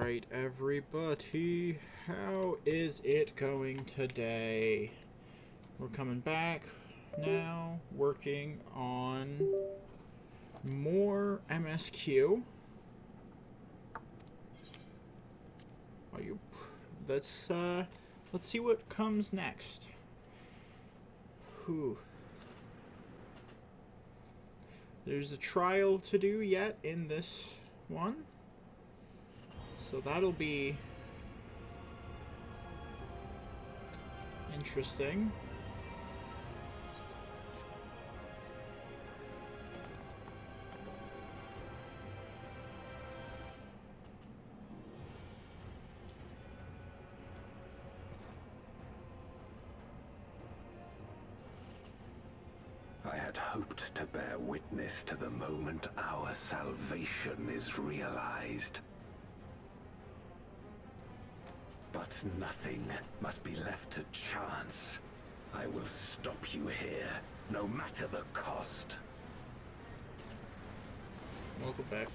Alright, everybody, how is it going today? We're coming back now, working on more MSQ. Let's see what comes next. Whew. There's a trial to do yet in this one. So that'll be interesting. I had hoped to bear witness to the moment our salvation is realized. But nothing must be left to chance. I will stop you here, no matter the cost. Welcome back.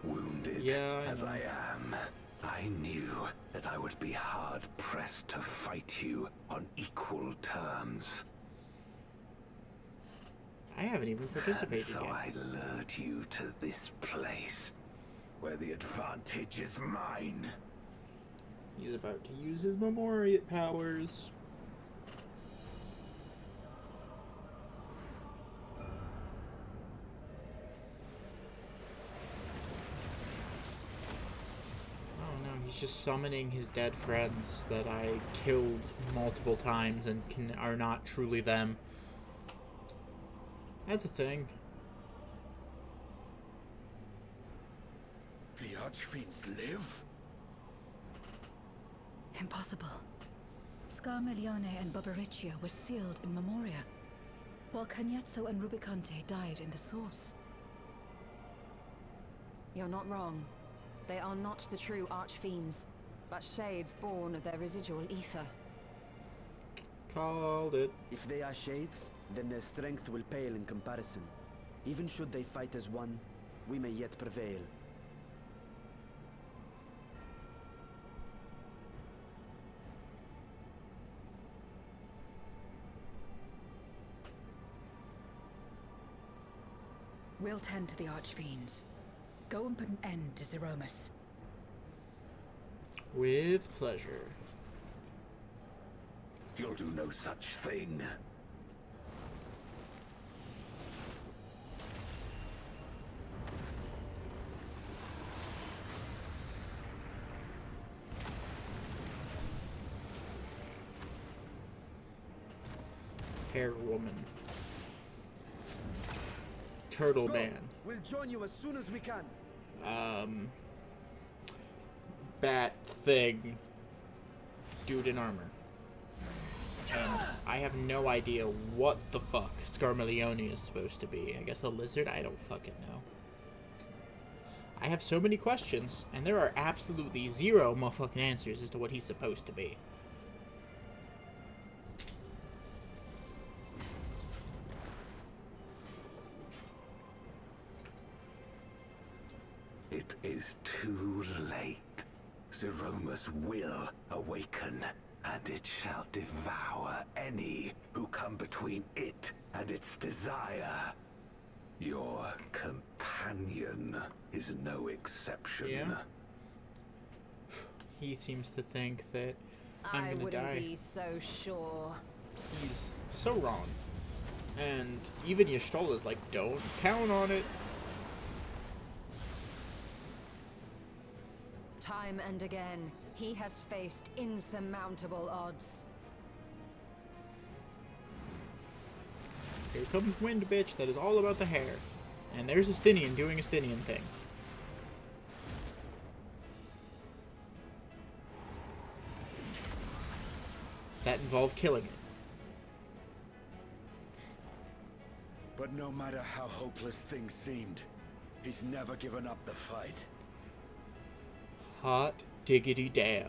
Wounded as I am, I knew that I would be hard-pressed to fight you on equal terms. I haven't even participated So yet. I lured you to this place, where the advantage is mine. He's about to use his Memoriat powers. He's just summoning his dead friends that I killed multiple times and are not truly them. That's a thing. The Archfiends live? Impossible. Scarmiglione and Barbariccia were sealed in Memoria, while Cagnezzo and Rubicante died in the Source. You're not wrong. They are not the true Archfiends, but shades born of their residual ether. Called it. If they are shades, then their strength will pale in comparison. Even should they fight as one, we may yet prevail. We'll tend to the Archfiends. Go and put an end to Zeromus. With pleasure. You'll do no such thing. Hair woman. Turtle man. We'll join you as soon as we can. Bat thing. Dude in armor. And I have no idea what the fuck Scarmiglione is supposed to be. I guess a lizard? I don't fucking know. I have so many questions, and there are absolutely zero motherfucking answers as to what he's supposed to be. It is too late. Zeromus will awaken, and it shall devour any who come between it and its desire. Your companion is no exception. Yeah? He seems to think that I'm gonna wouldn't die. be so sure. He's so wrong. And even Y'shtola is like, don't count on it. Time and again, he has faced insurmountable odds. Here comes wind, bitch. That is all about the hair. And there's Estinian doing Estinian things. That involved killing it. But no matter how hopeless things seemed, he's never given up the fight. Hot diggity damn.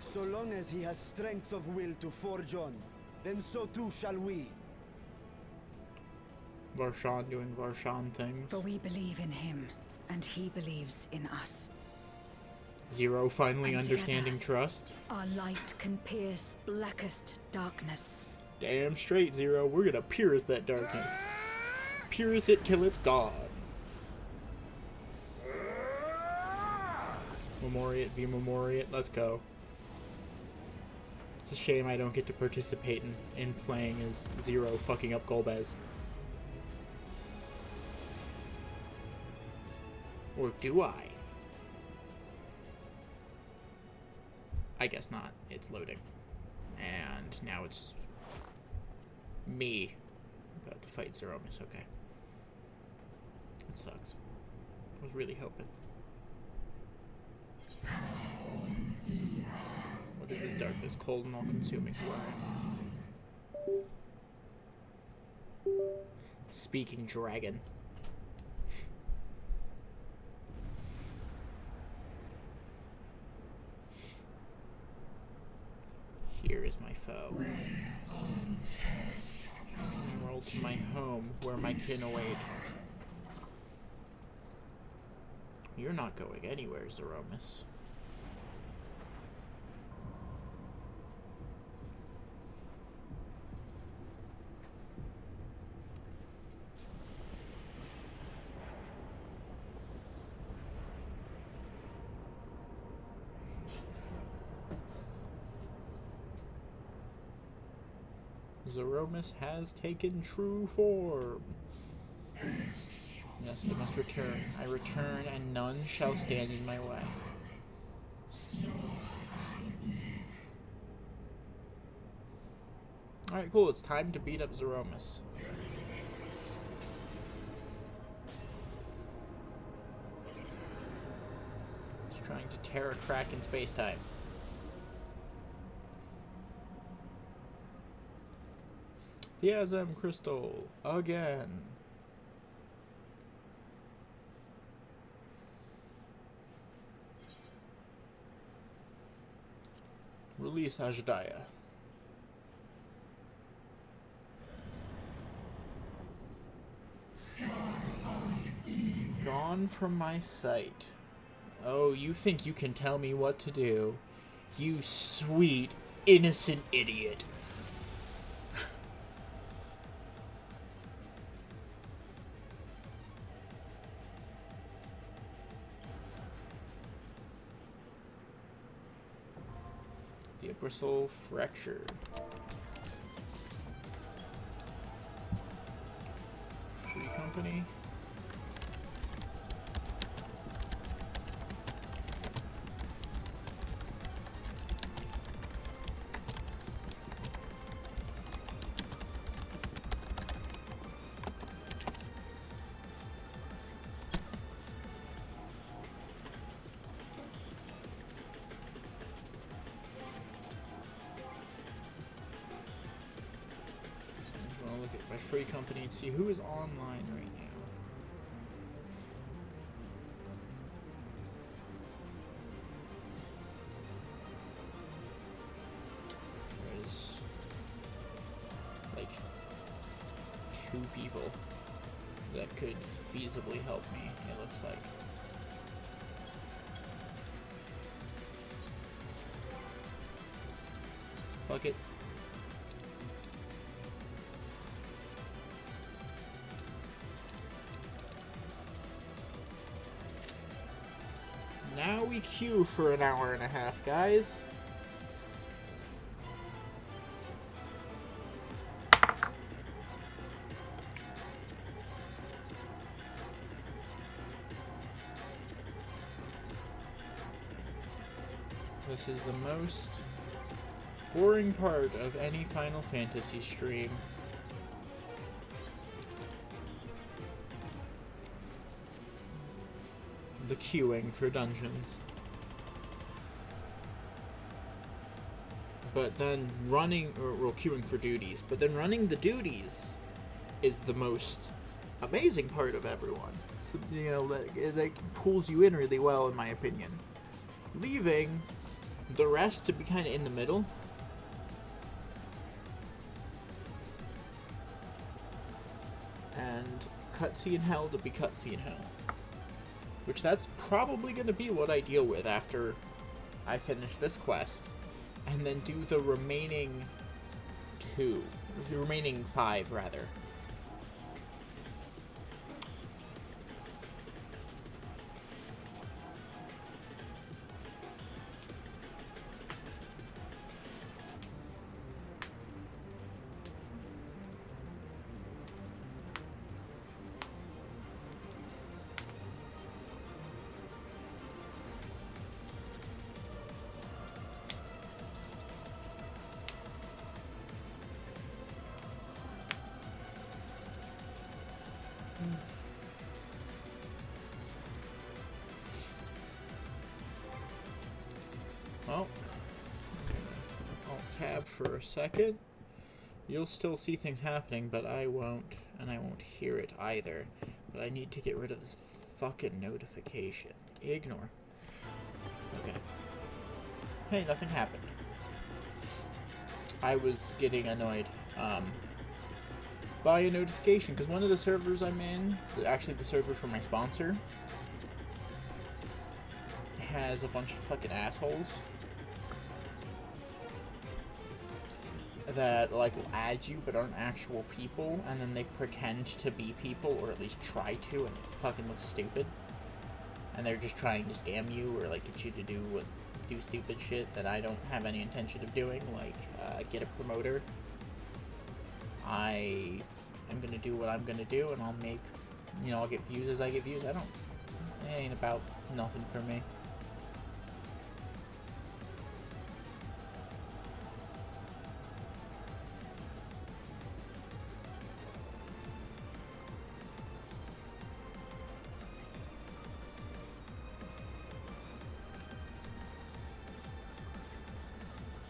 So long as he has strength of will to forge on, then so too shall we. Varshan doing Varshan things. For we believe in him, and he believes in us. Zero finally And understanding together, trust. Our light can pierce blackest darkness. Damn straight, Zero. We're gonna pierce that darkness. Pierce it till it's gone. Memoriate v Memoriate. Let's go. It's a shame I don't get to participate in playing as Zero fucking up Golbez. Or do I? I guess not. It's loading. And now it's me about to fight Zeromus. Okay. That sucks. I was really hoping. What is this darkness? Cold and all-consuming. Why? Speaking dragon. Here is my foe. Roll to my home, where my kin await. You're not going anywhere, Zeromus. Zeromus has taken true form. Yes, they must return. I return, and none shall stand in my way. Alright, cool. It's time to beat up Zeromus. He's trying to tear a crack in space-time. Thiazem Crystal again. Release Ajdaya. Gone from my sight. Oh, you think you can tell me what to do? You sweet, innocent idiot. The Bristle Fracture. Free Company. Look at my Free Company and see who is online right now. There's like 2 people that could feasibly help me, it looks like. Fuck it. Now we queue for an hour and a half, guys. This is the most boring part of any Final Fantasy stream. The queuing for dungeons. But then running, or well, queuing for duties, but then running the duties is the most amazing part of everyone. It's the, you know, that pulls you in really well, in my opinion. Leaving the rest to be kind of in the middle. And cutscene hell to be cutscene hell. Which that's probably going to be what I deal with after I finish this quest. And then do the remaining five, rather. Well, I'll tab for a second. You'll still see things happening, but I won't, and I won't hear it either. But I need to get rid of this fucking notification. Ignore. Okay. Hey, nothing happened. I was getting annoyed by a notification, because one of the servers I'm in, actually the server for my sponsor, has a bunch of fucking assholes that like will add you but aren't actual people, and then they pretend to be people, or at least try to, and it fucking looks stupid. And they're just trying to scam you or like get you to do stupid shit that I don't have any intention of doing, like get a promoter. I am gonna do what I'm gonna do, and I'll make, you know, I'll get views as I get views. It ain't about nothing for me.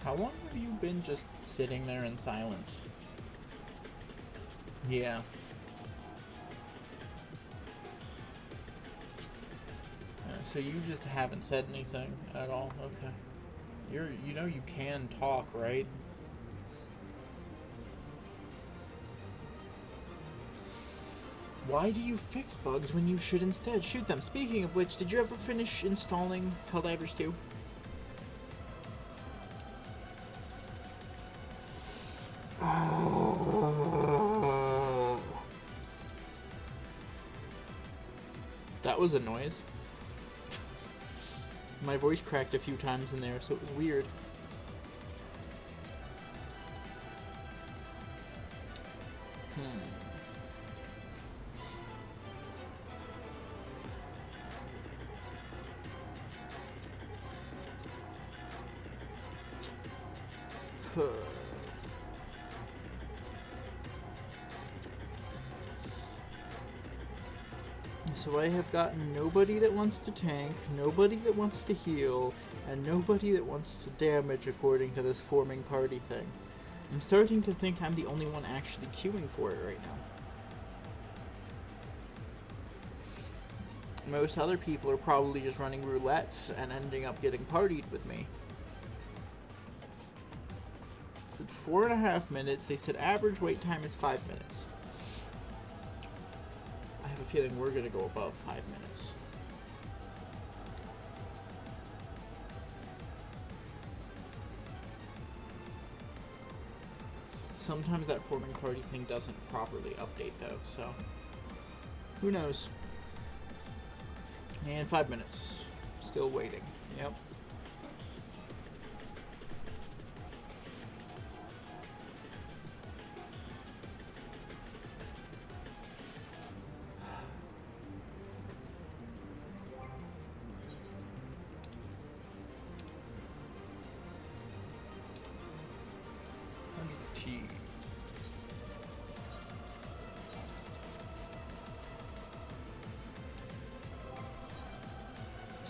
How long have you been just sitting there in silence? Yeah. So you just haven't said anything at all? Okay. You know you can talk, right? Why do you fix bugs when you should instead shoot them? Speaking of which, did you ever finish installing Helldivers 2? That was a noise. My voice cracked a few times in there, so it was weird. So I have gotten nobody that wants to tank, nobody that wants to heal, and nobody that wants to damage according to this forming party thing. I'm starting to think I'm the only one actually queuing for it right now. Most other people are probably just running roulettes and ending up getting partied with me. At 4.5 minutes, they said average wait time is 5 minutes. I have a feeling we're going to go above 5 minutes. Sometimes that forming party thing doesn't properly update though, so who knows. And 5 minutes. Still waiting. Yep.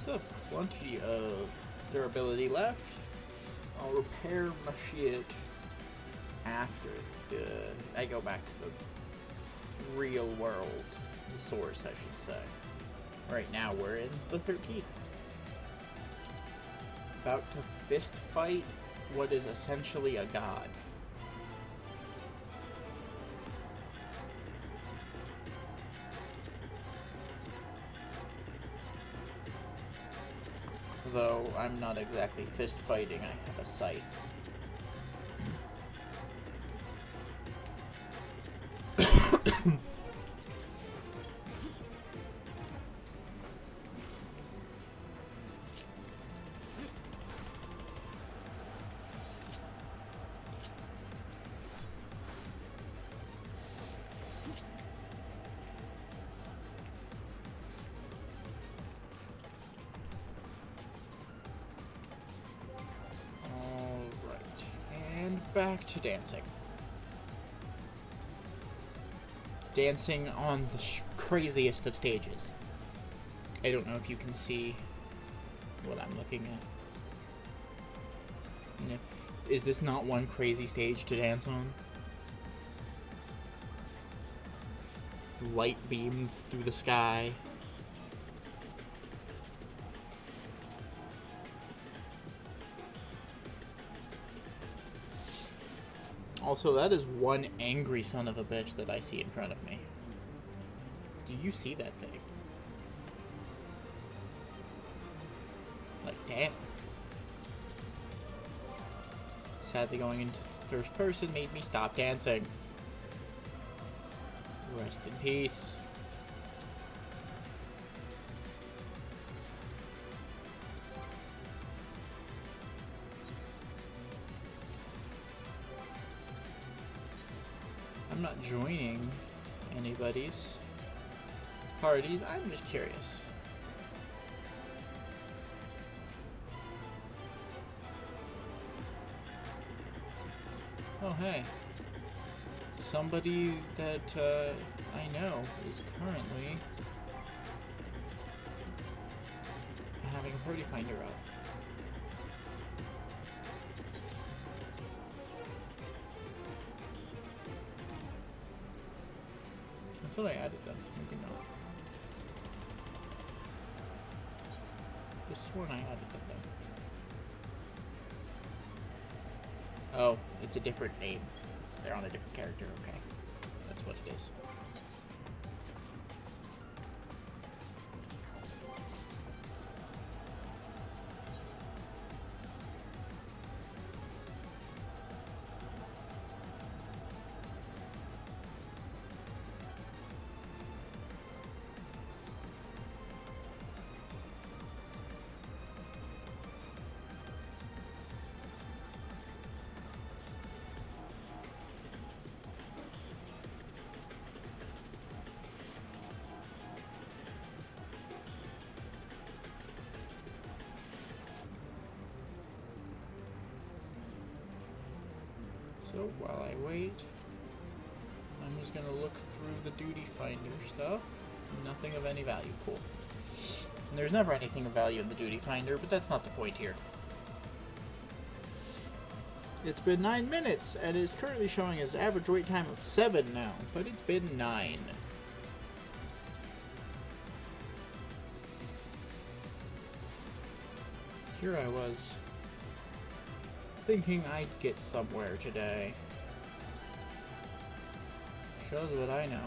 still have plenty of durability left. I'll repair my shit after I go back to the real world source, I should say. Right now we're in the 13th. About to fist fight what is essentially a god. Though I'm not exactly fist fighting, I have a scythe. Back to dancing. Dancing on the craziest of stages. I don't know if you can see what I'm looking at. Is this not one crazy stage to dance on? Light beams through the sky. Also, that is one angry son of a bitch that I see in front of me. Do you see that thing? Like, damn. Sadly, going into first person made me stop dancing. Rest in peace. I'm not joining anybody's parties. I'm just curious. Oh, hey. Somebody that I know is currently having a party finder up. I thought I added them. Maybe not. I sworn I added them though. Oh, it's a different name. They're on a different character. Okay, that's what it is. So while I wait, I'm just gonna look through the duty finder stuff. Nothing of any value. Cool. And there's never anything of value in the duty finder, but that's not the point here. It's been 9 minutes, and it's currently showing as average wait time of 7 now, but it's been 9. Here I was, thinking I'd get somewhere today. Shows what I know.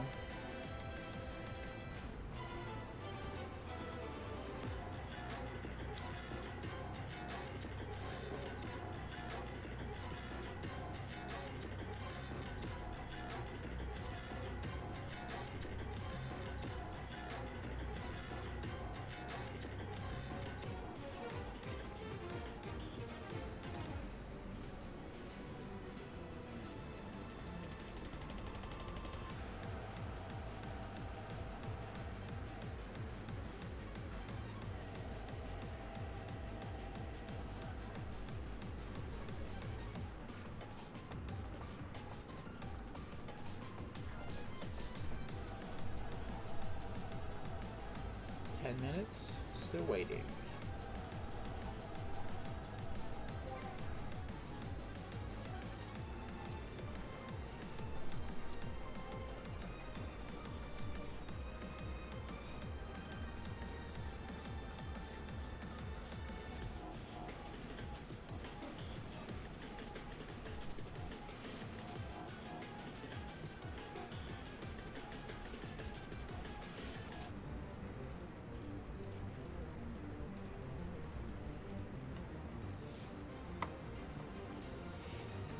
Minutes. Still waiting.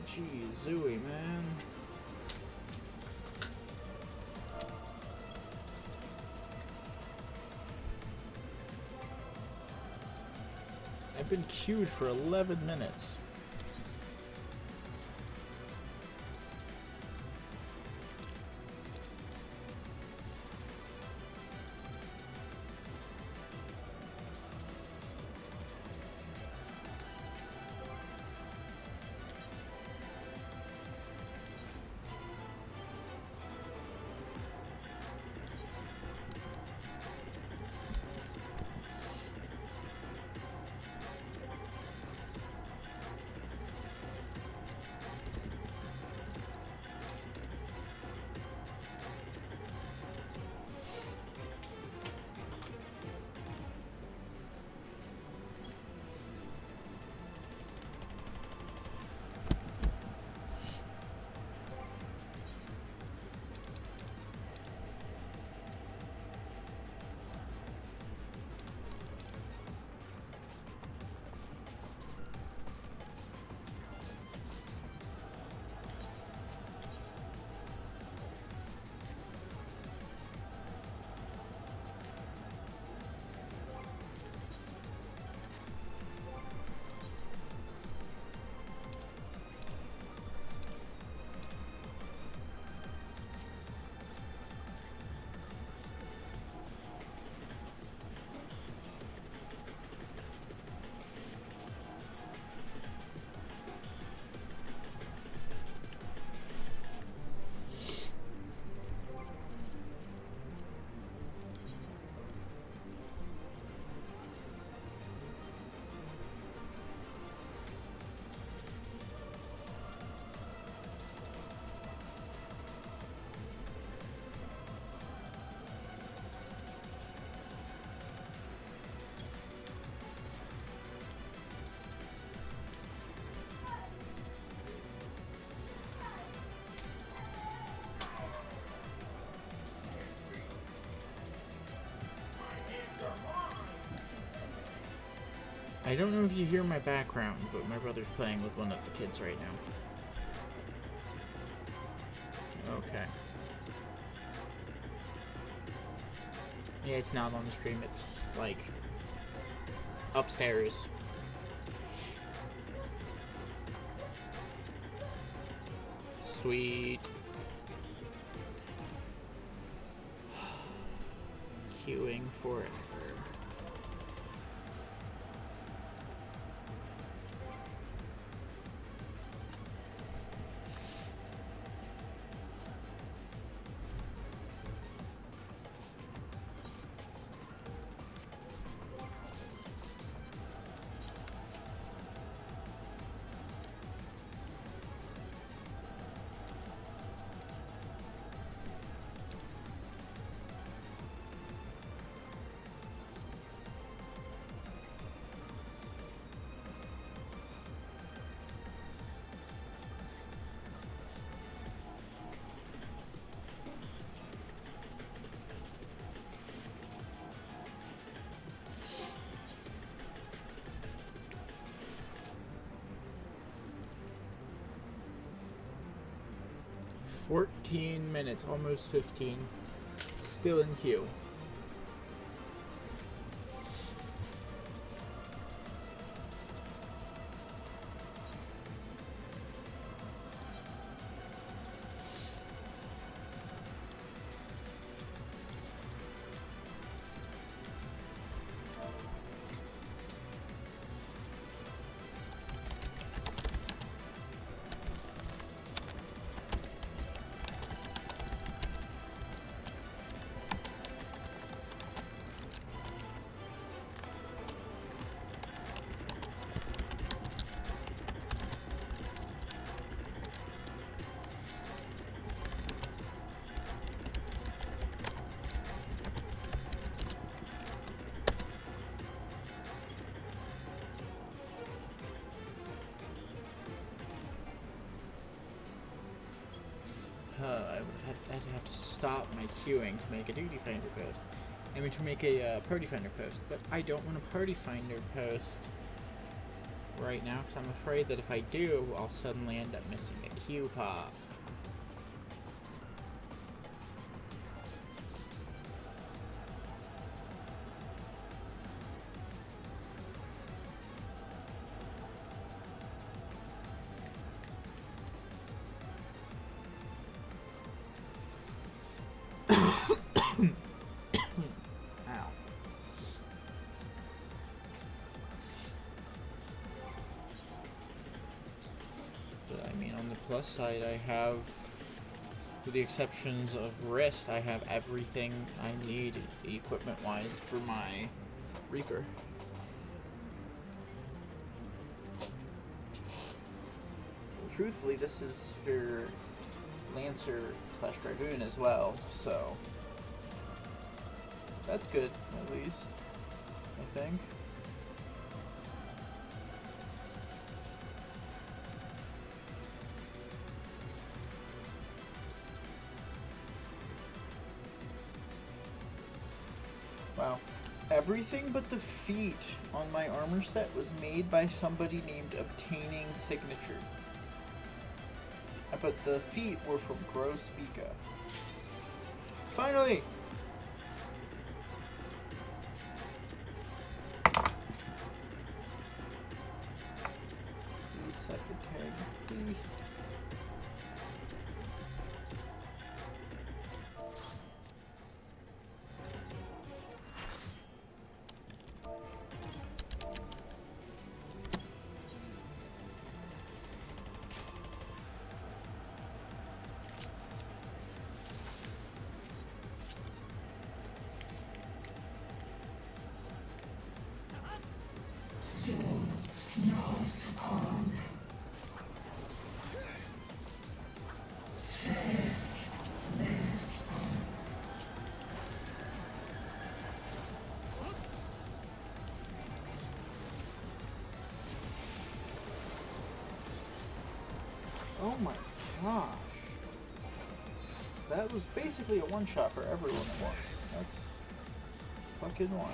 Jeez, Zooey, man. I've been queued for 11 minutes. I don't know if you hear my background, but my brother's playing with one of the kids right now. Okay. Yeah, it's not on the stream, it's like upstairs. Sweet. Queuing forever. $14 minutes, almost 15. Still in queue. I'd have to stop my queuing to make a duty finder post. I mean, to make a party finder post, but I don't want a party finder post right now because I'm afraid that if I do, I'll suddenly end up missing a queue pop. Ow. But I mean, on the plus side, I have, with the exceptions of wrist, I have everything I need equipment-wise for my Reaper. Truthfully, this is for Lancer/Dragoon as well, so that's good, at least, I think. Wow. Everything but the feet on my armor set was made by somebody named Obtaining Signature. But the feet were from Grosbeaka. Finally! Please set the tag, please. Oh my gosh. That was basically a one-shot for everyone at once. That's fucking wild.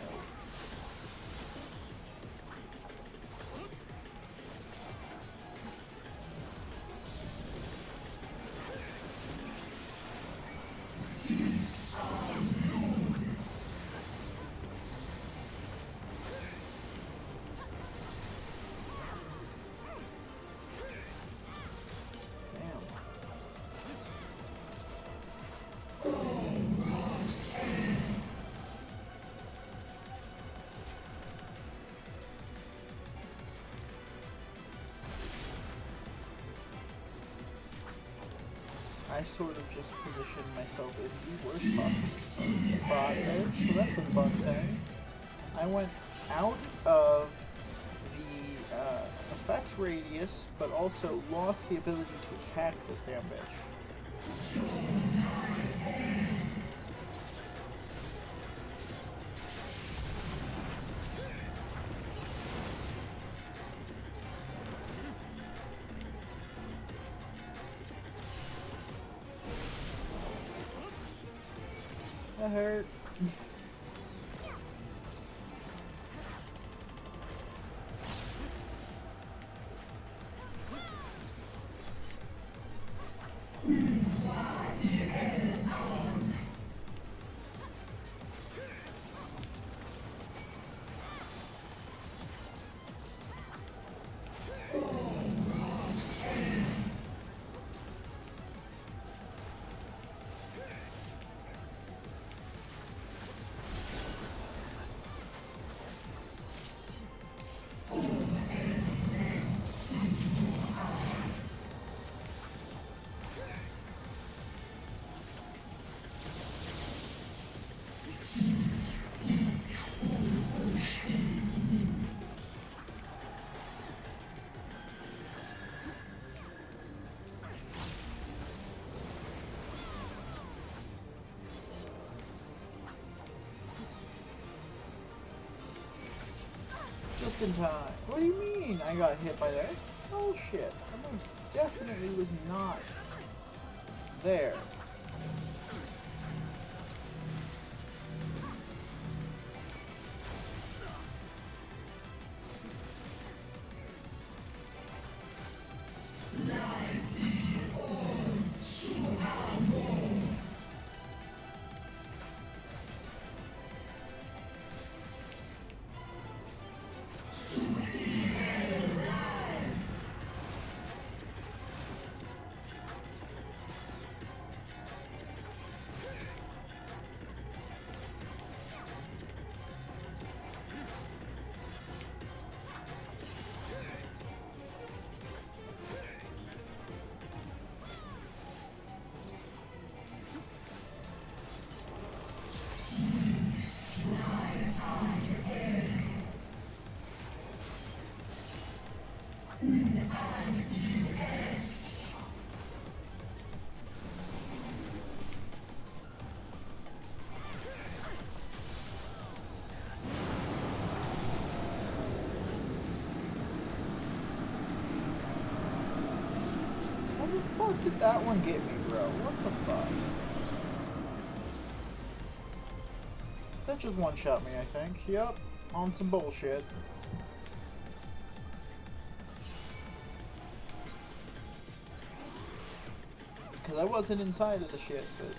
I sort of just positioned myself in the worst possible spot there, so that's a fun thing. I went out of the effect radius, but also lost the ability to attack this damn bitch. That hurt. Just in time. What do you mean I got hit by that? It's bullshit. I most definitely was not There. How the fuck did that one get me, bro? What the fuck? That just one-shot me, I think. Yup, on some bullshit. Because I wasn't inside of the shit, but...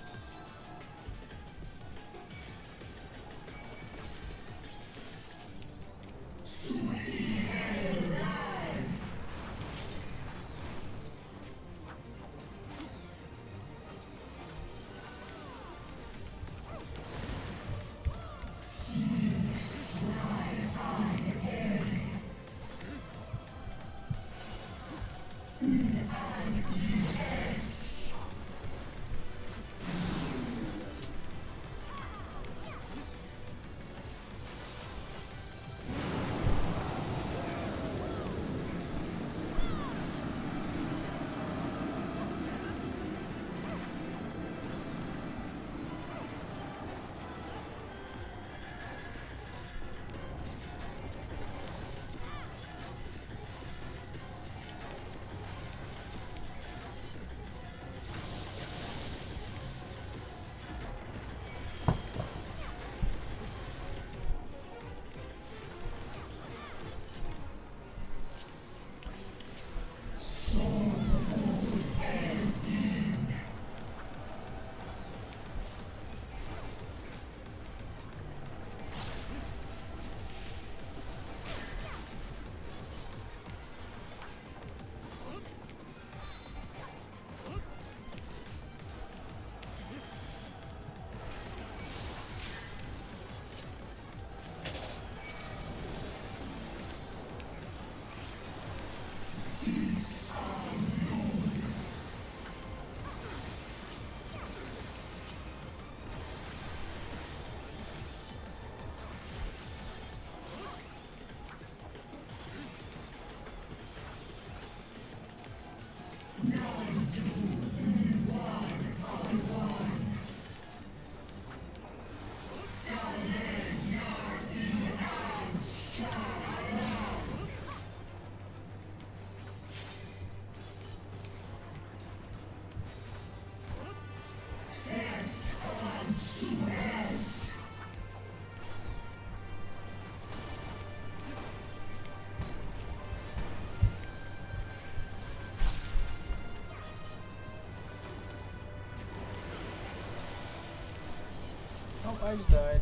Oh, I just died.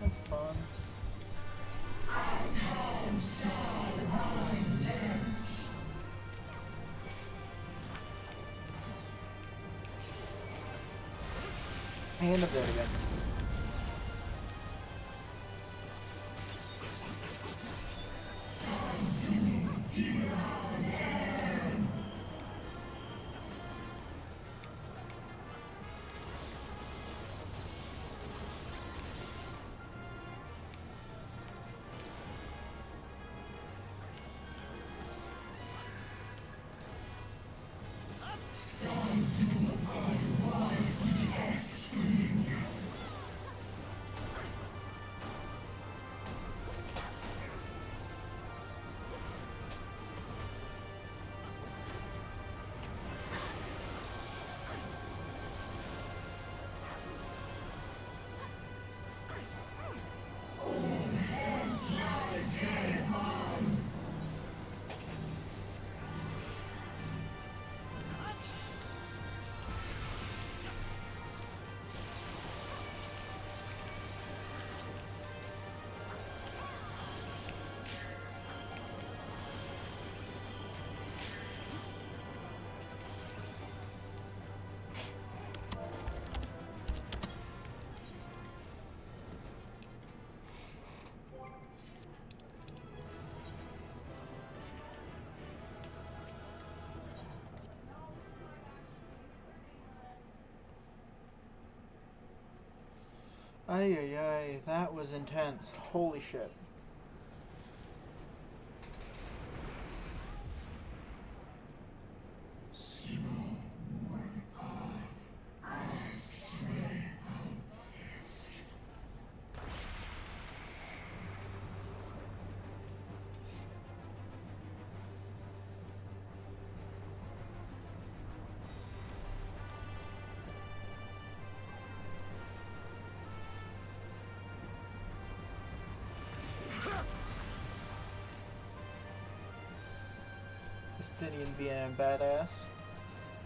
That's fun. And I'm dead again. Ay ay ay, that was intense. Holy shit. Justinian being a badass.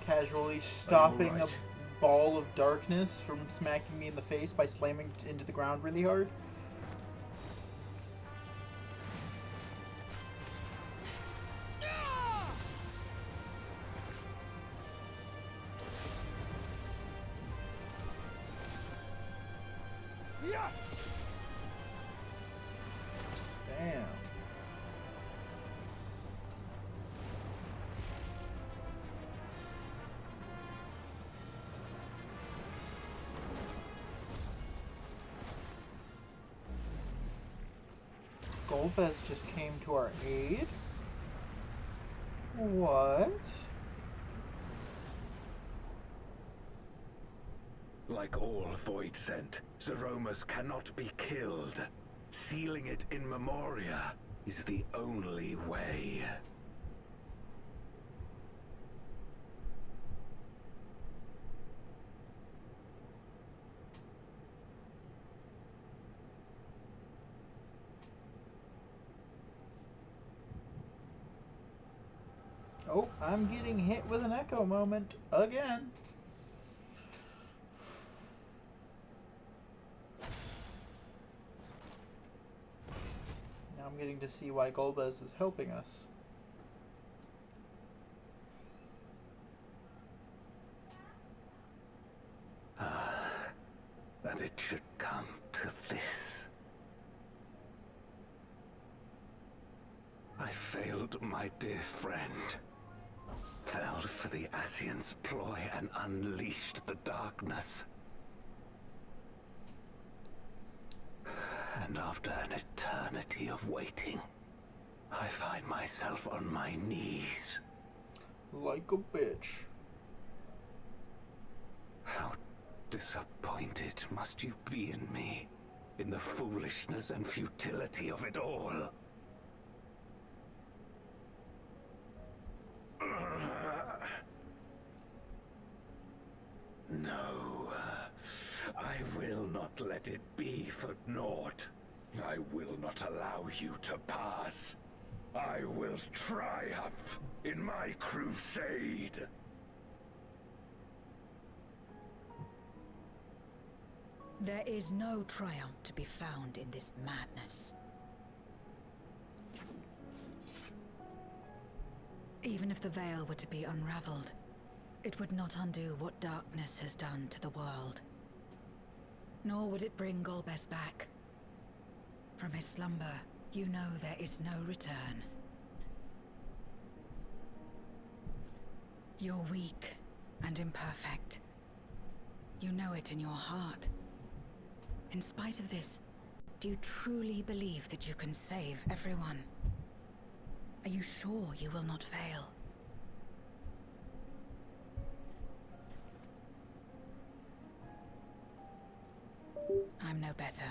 Casually stopping right? a ball of darkness from smacking me in the face by slamming into the ground really hard. Yeah. Damn. Golbez just came to our aid? What? Like all Void Sent, Zeromus cannot be killed. Sealing it in Memoria is the only way. Oh, I'm getting hit with an echo moment again. Now I'm getting to see why Golbez is helping us. That it should come to this. I failed my dear friend. Fell for the Ascians' ploy and unleashed the darkness. And after an eternity of waiting, I find myself on my knees. Like a bitch. How disappointed must you be in me, in the foolishness and futility of it all? No, I will not let it be for naught. I will not allow you to pass. I will triumph in my crusade. There is no triumph to be found in this madness. Even if the veil were to be unraveled, it would not undo what darkness has done to the world. Nor would it bring Golbez back. From his slumber, you know there is no return. You're weak and imperfect. You know it in your heart. In spite of this, do you truly believe that you can save everyone? Are you sure you will not fail? I'm no better.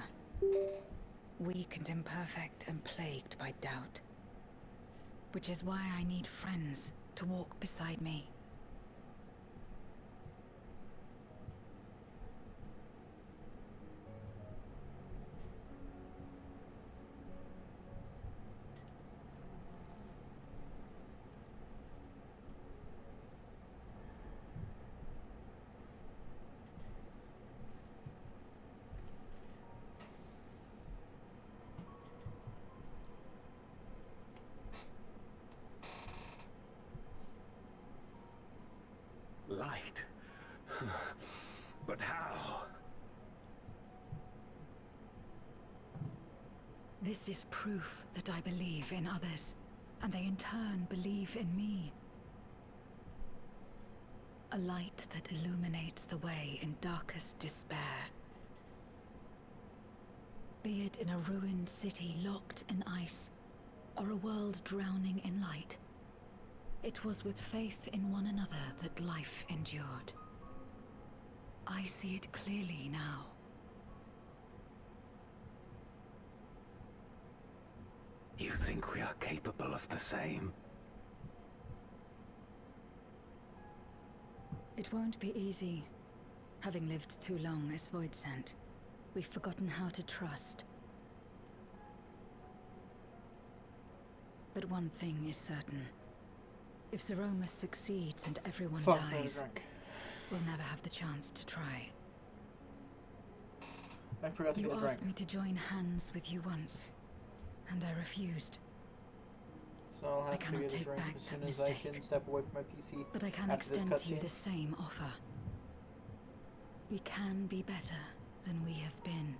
Weak and imperfect and plagued by doubt. Which is why I need friends to walk beside me. Light? But how? This is proof that I believe in others, and they in turn believe in me. A light that illuminates the way in darkest despair. Be it in a ruined city locked in ice, or a world drowning in light, it was with faith in one another that life endured. I see it clearly now. You think we are capable of the same? It won't be easy. Having lived too long as Voidsent, we've forgotten how to trust. But one thing is certain. If Zeromus succeeds and everyone Fuck, dies, we'll never have the chance to try. I forgot to You get a drink. asked me to join hands with you once, and I refused. So I'll I have to cannot get a take drink back as that soon as I mistake. can step away from my PC. But I can after this extend to you cutscene. the same offer. We can be better than we have been.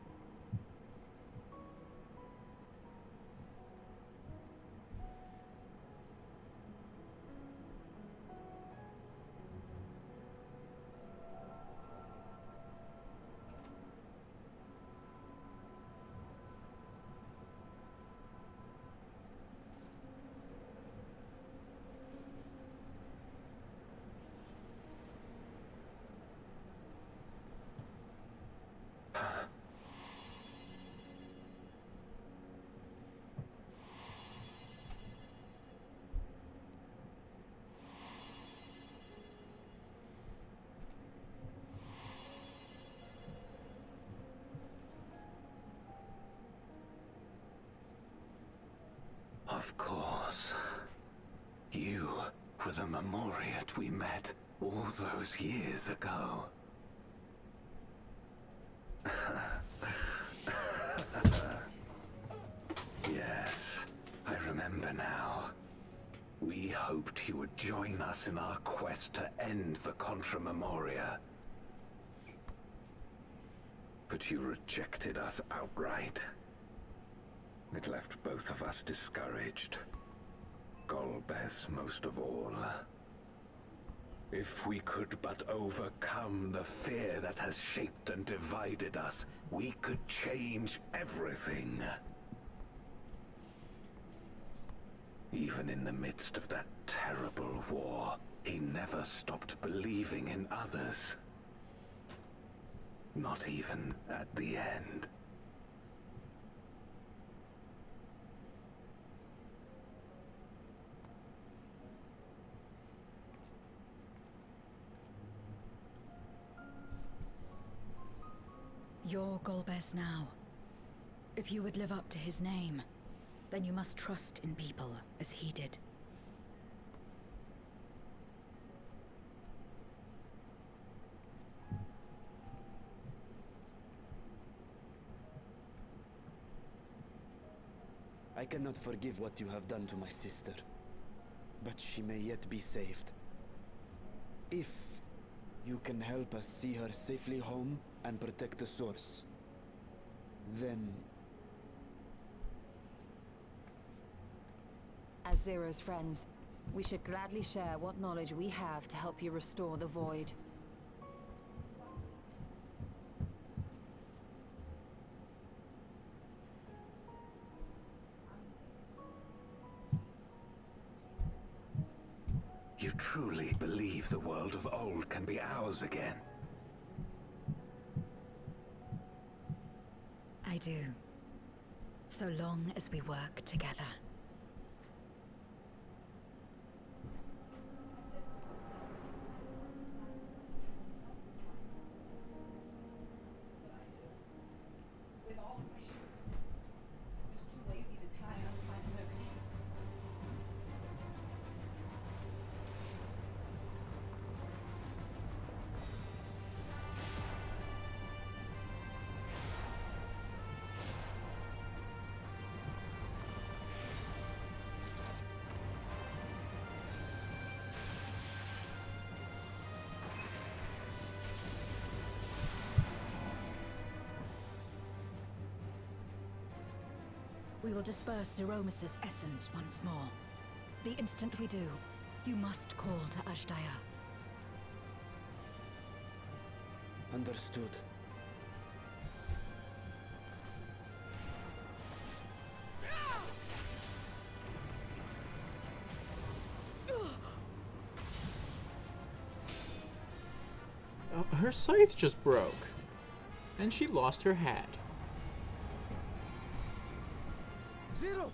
Of course. You were the Memoriat we met all those years ago. Yes, I remember now. We hoped you would join us in our quest to end the Contra Memoria. But you rejected us outright. It left both of us discouraged. Golbez most of all. If we could but overcome the fear that has shaped and divided us, we could change everything. Even in the midst of that terrible war, he never stopped believing in others. Not even at the end. You're Golbez now. If you would live up to his name, then you must trust in people as he did. I cannot forgive what you have done to my sister, but she may yet be saved. If you can help us see her safely home and protect the source, then... As Zero's friends, we should gladly share what knowledge we have to help you restore the Void. You truly believe the world of old can be ours again? I do. So long as we work together. With all of my shoes. I'm just too lazy to tie up my liberty. We will disperse Zeromus' essence once more. The instant we do, you must call to Azdaja. Understood. her scythe just broke. And she lost her hat. Zero!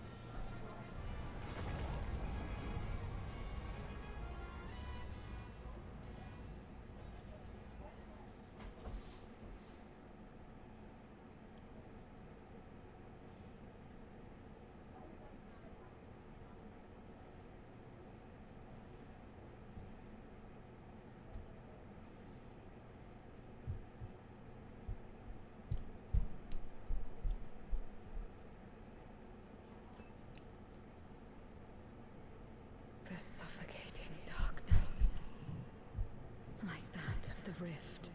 The suffocating darkness, like that of the rift.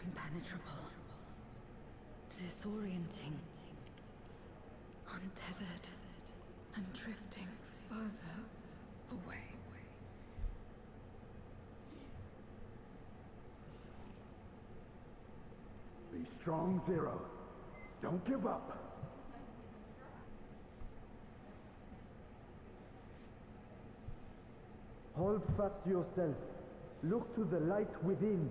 Impenetrable, disorienting, untethered, and drifting further away. Be strong, Zero. Don't give up. Hold fast to yourself. Look to the light within.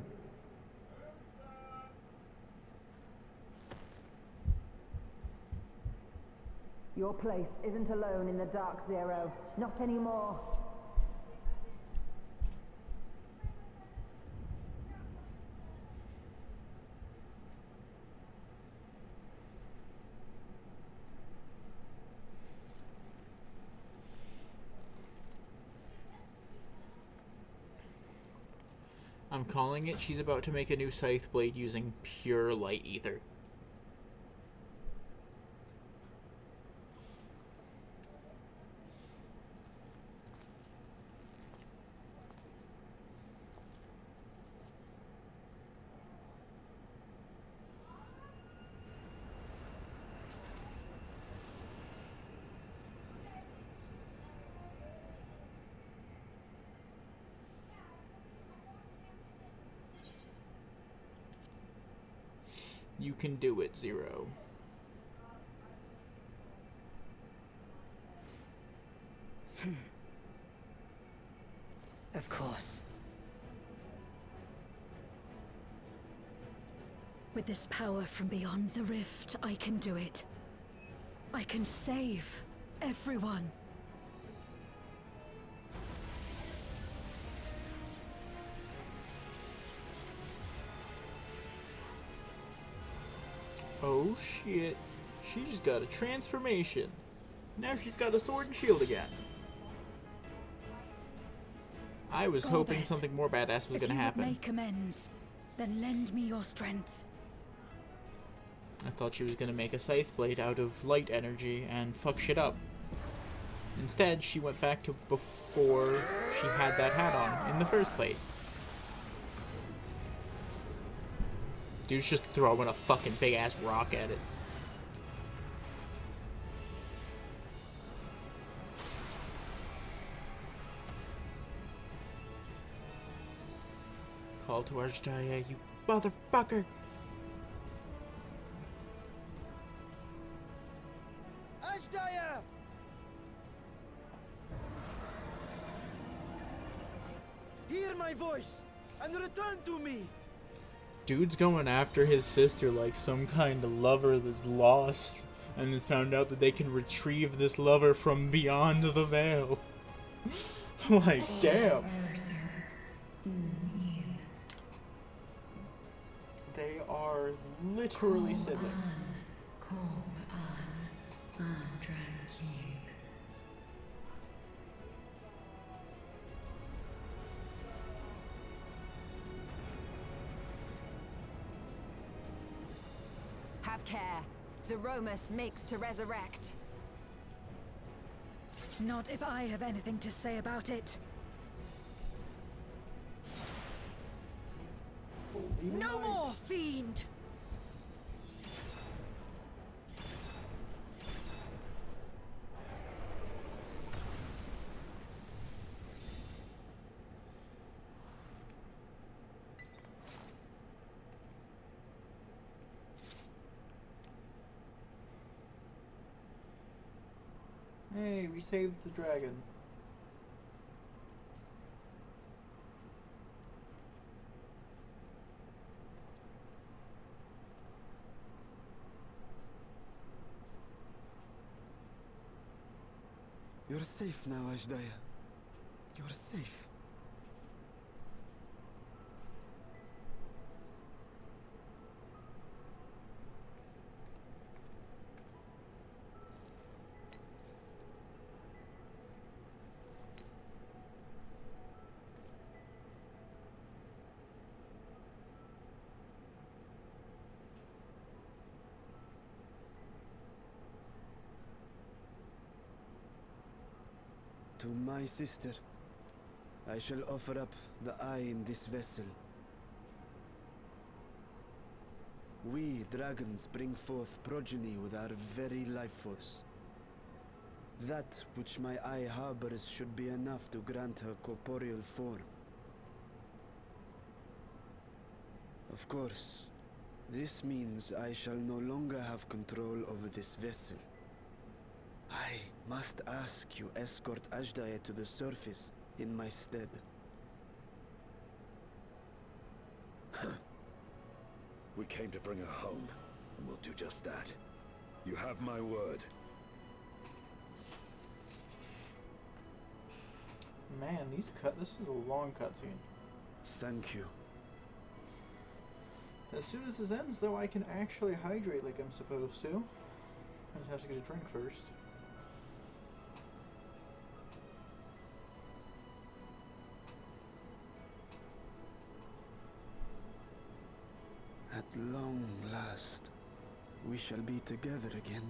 Your place isn't alone in the dark, Zero. Not anymore. I'm calling it. She's about to make a new scythe blade using pure light ether. You can do it, Zero. Of course. With this power from beyond the rift, I can do it. I can save everyone. Oh shit. She just got a transformation. Now she's got a sword and shield again. I was hoping Golbez, something more badass was if gonna you would happen. make amends, then lend me your strength. I thought she was gonna make a scythe blade out of light energy and fuck shit up. Instead, she went back to before she had that hat on in the first place. Dude's just throwing a fucking big ass rock at it. Call to Arjaya, you motherfucker! Ashdaya! Hear my voice and return to me! Dude's going after his sister like some kind of lover that's lost and has found out that they can retrieve this lover from beyond the veil. Like, damn. They are literally siblings. Have care. Zeromus makes to resurrect. Not if I have anything to say about it. No more, fiend! Hey, we saved the dragon. You're safe now, Ashdaya. You're safe. To my sister, I shall offer up the eye in this vessel. We, dragons, bring forth progeny with our very life force. That which my eye harbors should be enough to grant her corporeal form. Of course, this means I shall no longer have control over this vessel. I must ask you escort Ashdaya to the surface in my stead. We came to bring her home, and we'll do just that. You have my word. Man, this is a long cutscene. Thank you. As soon as this ends, though, I can actually hydrate like I'm supposed to. I just have to get a drink first. At long last, we shall be together again.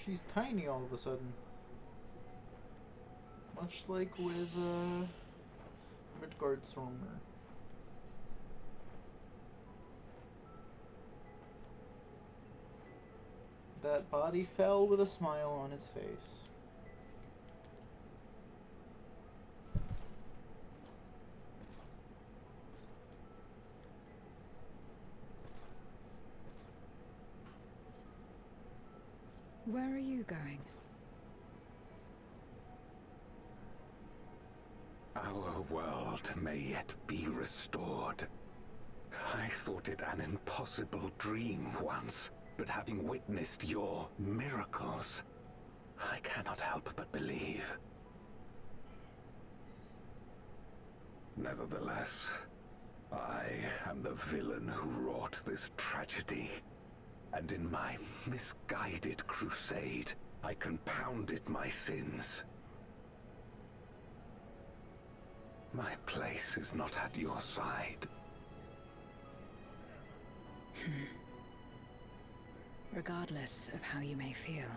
She's tiny all of a sudden. Much like with Midgardsormr. That body fell with a smile on its face. Where are you going? Our world may yet be restored. I thought it an impossible dream once, but having witnessed your miracles, I cannot help but believe. Nevertheless, I am the villain who wrought this tragedy, and in my misguided crusade, I compounded my sins. My place is not at your side. Regardless of how you may feel,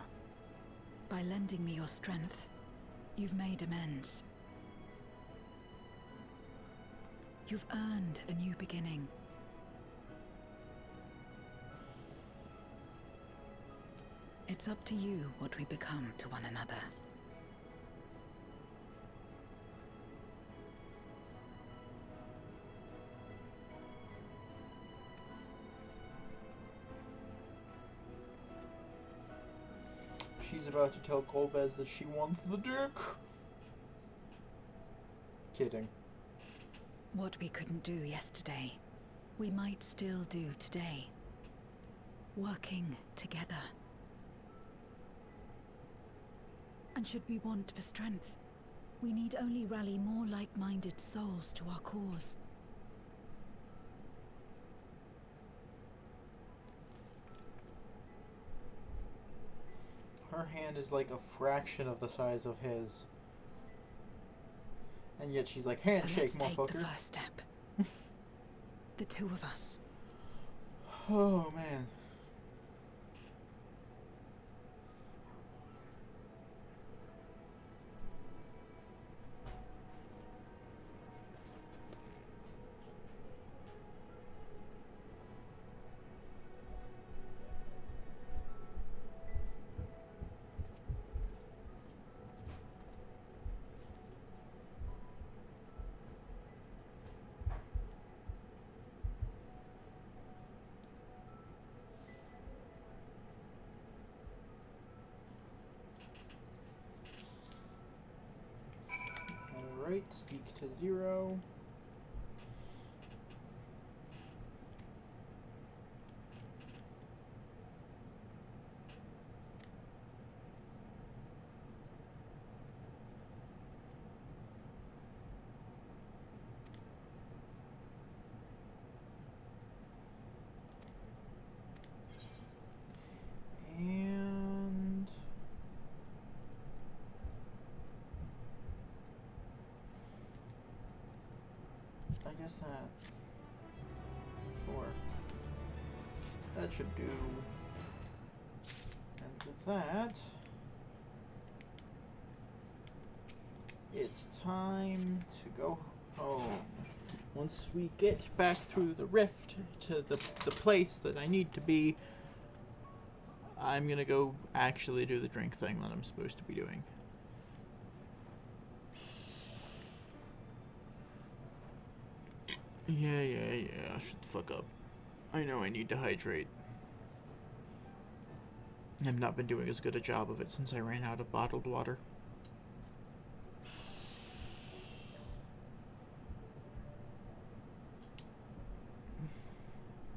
by lending me your strength, you've made amends. You've earned a new beginning. It's up to you what we become to one another. She's about to tell Golbez that she wants the dick. Kidding. What we couldn't do yesterday, we might still do today. Working together. And should we want for strength, we need only rally more like-minded souls to our cause. Her hand is like a fraction of the size of his. And yet she's like, handshake, so let's motherfucker. take the first step. The two of us. Oh, man. Alright, speak to Zero. And I guess that should do. And with that, it's time to go home. Once we get back through the rift to the place that I need to be, I'm gonna go actually do the drink thing that I'm supposed to be doing. Yeah, shut the fuck up. I know I need to hydrate. I've not been doing as good a job of it since I ran out of bottled water.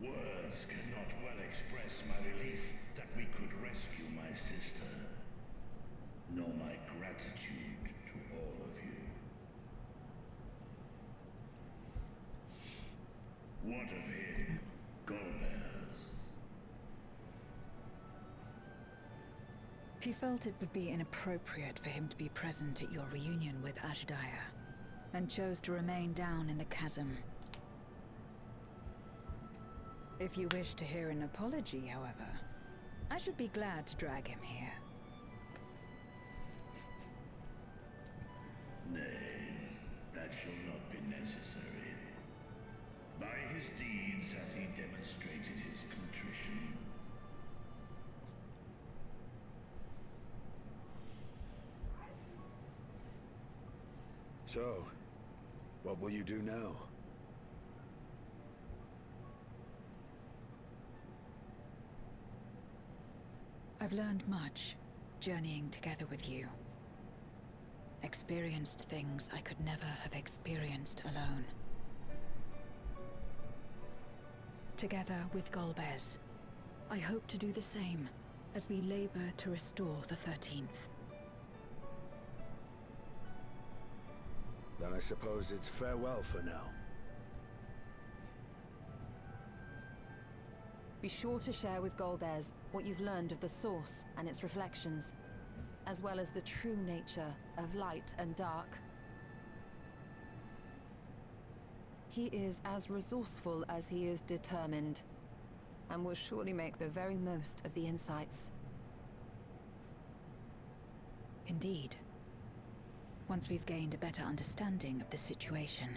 Words cannot well express my relief that we could rescue my sister, nor my gratitude to all of you. What of him, Golbez? He felt it would be inappropriate for him to be present at your reunion with Ashdaya, and chose to remain down in the chasm. If you wish to hear an apology, however, I should be glad to drag him here. Nay, that shall not be necessary. By his deeds hath he demonstrated his contrition. So, what will you do now? I've learned much, journeying together with you. Experienced things I could never have experienced alone. Together with Golbez, I hope to do the same as we labor to restore the 13th. Then I suppose it's farewell for now. Be sure to share with Golbez what you've learned of the Source and its reflections, as well as the true nature of light and dark. He is as resourceful as he is determined, and will surely make the very most of the insights. Indeed. Once we've gained a better understanding of the situation,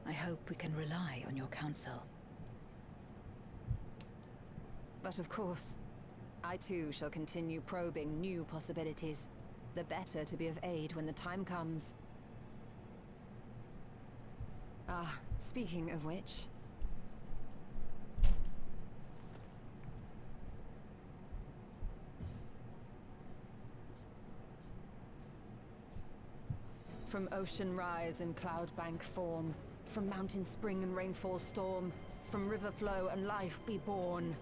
I hope we can rely on your counsel. But of course, I too shall continue probing new possibilities, the better to be of aid when the time comes. Ah, speaking of which... From ocean rise and cloud bank form, from mountain spring and rainfall storm, from river flow and life be born.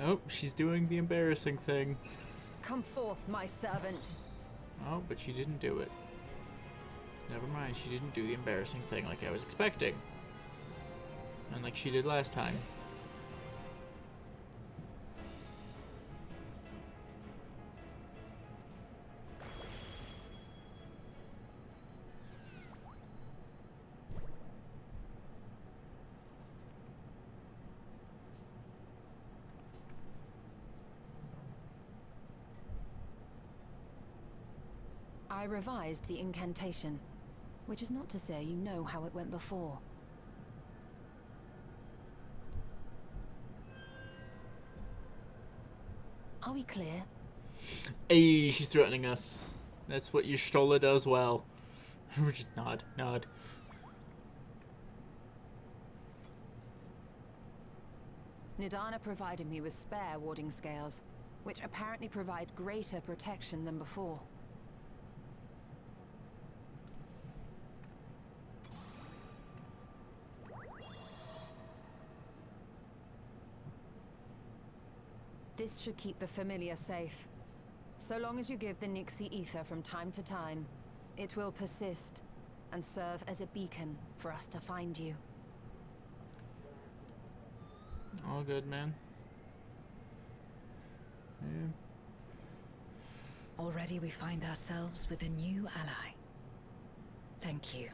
Oh, she's doing the embarrassing thing. Come forth, my servant. Oh, but she didn't do it. Never mind, she didn't do the embarrassing thing like I was expecting. And like she did last time. I revised the incantation, which is not to say you know how it went before. Are we clear? Hey, she's threatening us. That's what Y'shtola does well. We're just nod, nod. Nidana provided me with spare warding scales, which apparently provide greater protection than before. This should keep the familiar safe. So long as you give the Nixie ether from time to time, it will persist and serve as a beacon for us to find you. All good, man. Yeah. Already we find ourselves with a new ally. Thank you.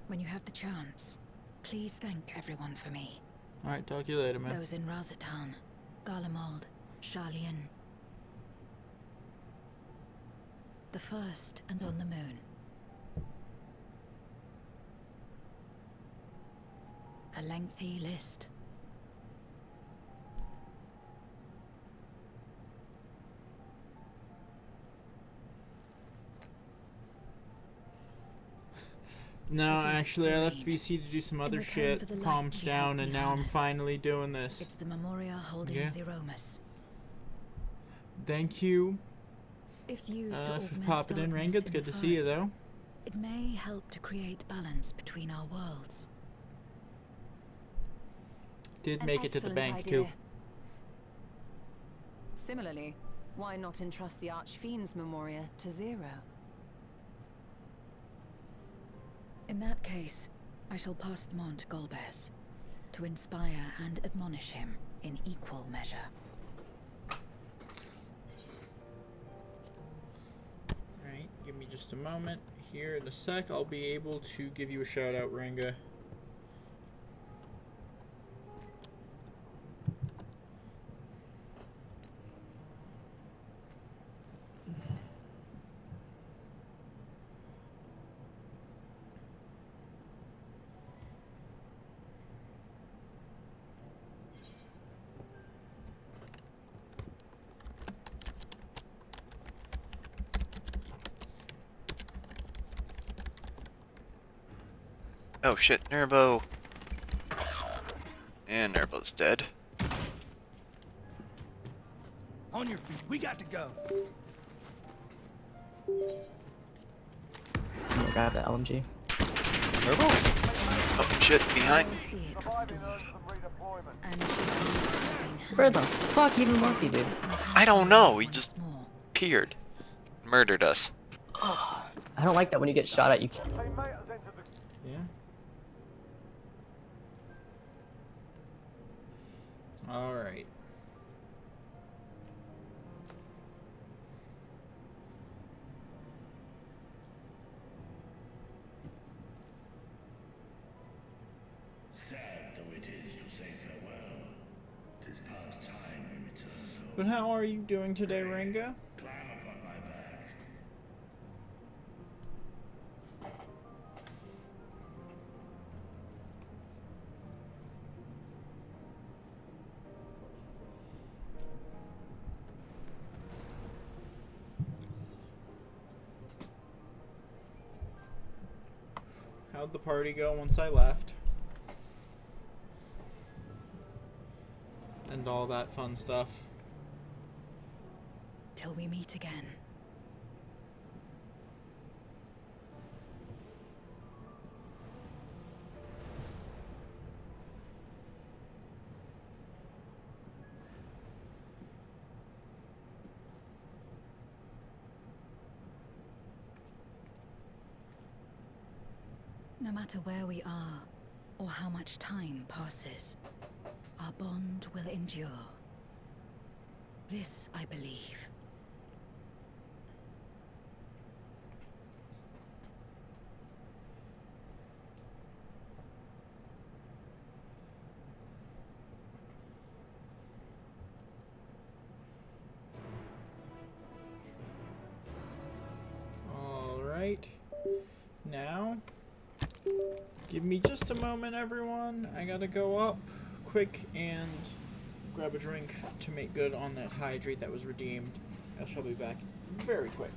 When you have the chance, please thank everyone for me. Alright, talk to you later, man. Those in Razatan, Garlemald, Sharlayan. The First and on the Moon. A lengthy list. No, actually, I left VC to do some other shit, calms down, and now I'm finally doing It's this. the Memoria holding Yeah. Zeromus. Thank you If used to for augment popping in, darkness Renga. It's in good the to see you, First, though. it may help to create balance between our worlds. Did An make it to the excellent bank, idea. too. Similarly, why not entrust the Archfiend's Memoria to Zero? In that case, I shall pass them on to Golbez, to inspire and admonish him in equal measure. Alright, give me just a moment. Here in a sec, I'll be able to give you a shout out, Renga. Oh shit, Nervo. And Nervo's dead. On your feet, we got to go. I'm gonna grab the LMG. Nervo? Oh shit, behind. We'll see it restored. And Where the fuck even was he, dude? I don't know, he just appeared. Murdered us. I don't like that when you get shot at, you can't. Yeah. Alright. Sad though it is to say farewell, 'tis past time we return home. But how are you doing today, Renga? Climb upon my back. How'd the party go once I left? And all that fun stuff. till we meet again. No matter where we are, or how much time passes, our bond will endure. This I believe. Alright. Now, give me just a moment, everyone. I gotta go up quick and grab a drink to make good on that hydrate that was redeemed. I shall be back very quick.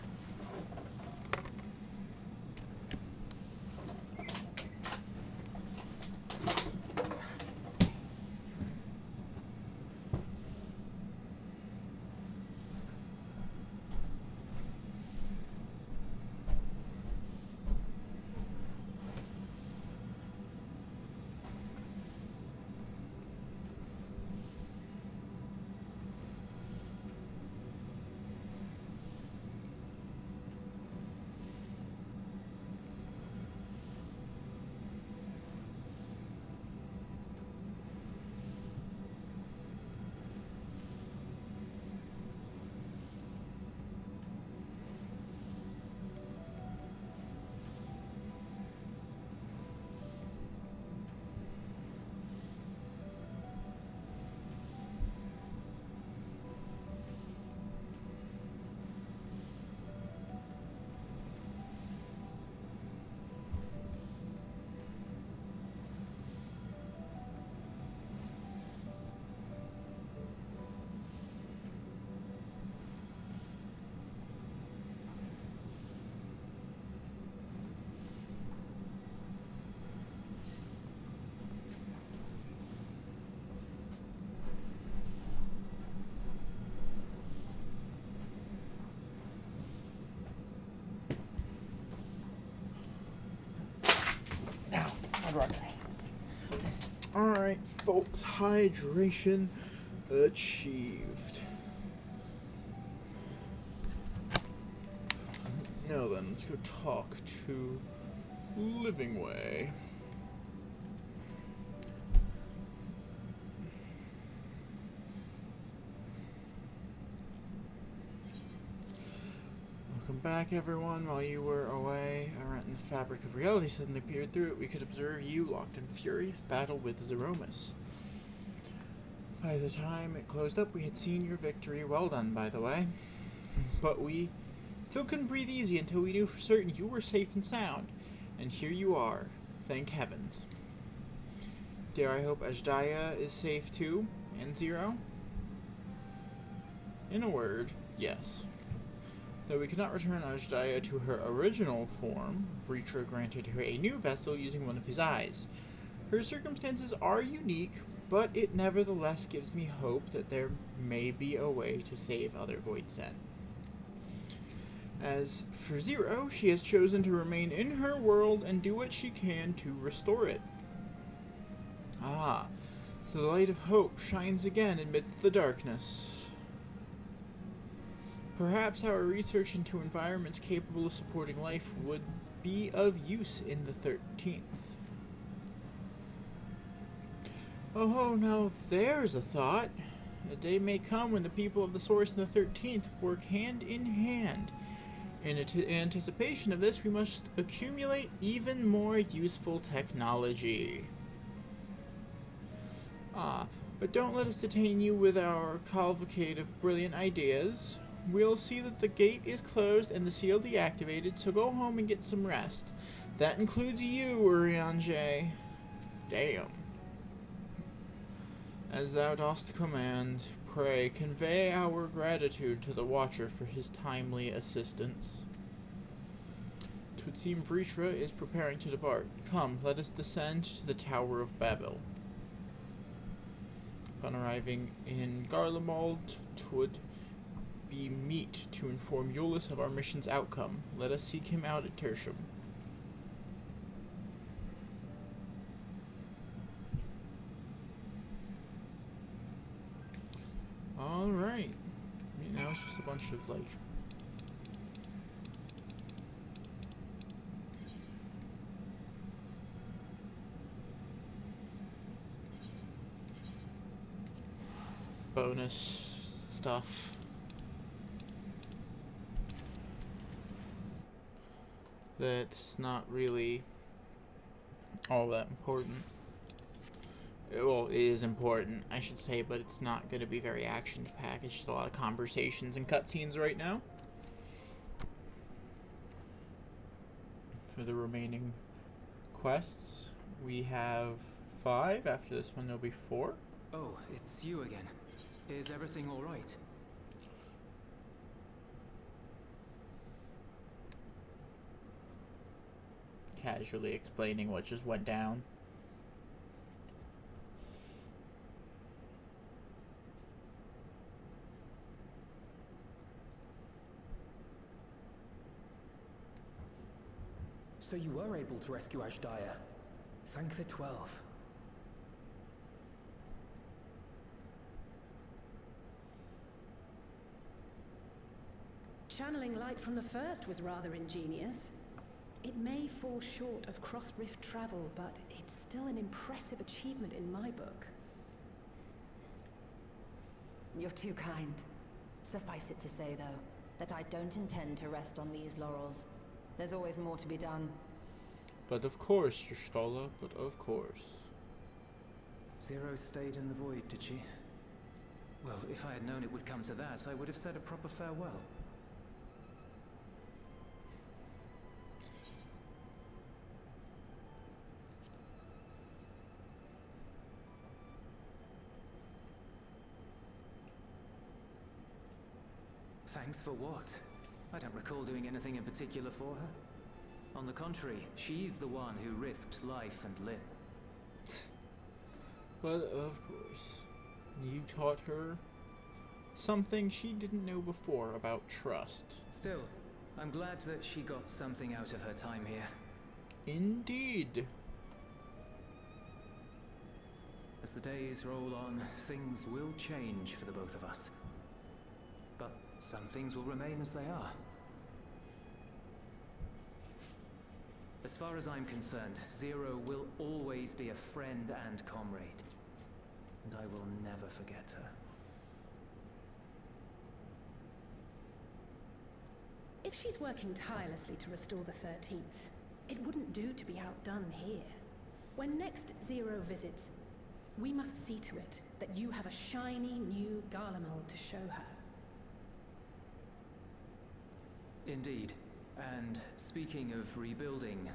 running. Alright, folks, hydration achieved. Now then, let's go talk to Livingway. Welcome back, everyone. While you were away, a rent in the fabric of reality suddenly peered through it. We could observe you locked in furious battle with Zeromus. By the time it closed up, we had seen your victory. Well done, by the way. But we still couldn't breathe easy until we knew for certain you were safe and sound. And here you are. Thank heavens. Dare I hope Azdaia is safe too? And Zero? In a word, yes. Though we could not return Azdaia to her original form, Vritra granted her a new vessel using one of his eyes. Her circumstances are unique, but it nevertheless gives me hope that there may be a way to save other Voidsent. As for Zero, she has chosen to remain in her world and do what she can to restore it. Ah, so the light of hope shines again amidst the darkness. Perhaps our research into environments capable of supporting life would be of use in the 13th. Oh, now there's a thought. A day may come when the people of the Source and the 13th work hand in hand. In anticipation of this, we must accumulate even more useful technology. But don't let us detain you with our cavalcade of brilliant ideas. We'll see that the gate is closed and the seal deactivated, so go home and get some rest. That includes you, Urianger. Damn. As thou dost command, pray convey our gratitude to the Watcher for his timely assistance. 'Twould seem Vritra is preparing to depart. Come, let us descend to the Tower of Babel. Upon arriving in Garlemald, 'twould be meet to inform Euless of our mission's outcome. Let us seek him out at Tertium. Alright. Now it's just a bunch of, like... bonus stuff. That's not really all that important. Well, it is important, I should say, but it's not going to be very action-packed. It's just a lot of conversations and cutscenes right now. For the remaining quests, we have 5. After this one, there'll be 4. Oh, it's you again. Is everything all right? Casually explaining what just went down. So you were able to rescue Azdaia. Thank the 12. Channeling light from the first was rather ingenious. It may fall short of cross-rift travel, but it's still an impressive achievement in my book. You're too kind. Suffice it to say, though, that I don't intend to rest on these laurels. There's always more to be done. But of course, Y'shtola, but of course. Zero stayed in the void, did she? Well, if I had known it would come to that, I would have said a proper farewell. Thanks for what? I don't recall doing anything in particular for her. On the contrary, she's the one who risked life and limb. But of course, you taught her something she didn't know before about trust. Still, I'm glad that she got something out of her time here. Indeed. As the days roll on, things will change for the both of us. But some things will remain as they are. As far as I'm concerned, Zero will always be a friend and comrade. And I will never forget her. If she's working tirelessly to restore the 13th, it wouldn't do to be outdone here. When next Zero visits, we must see to it that you have a shiny new Garlemald to show her. Indeed. And speaking of rebuilding,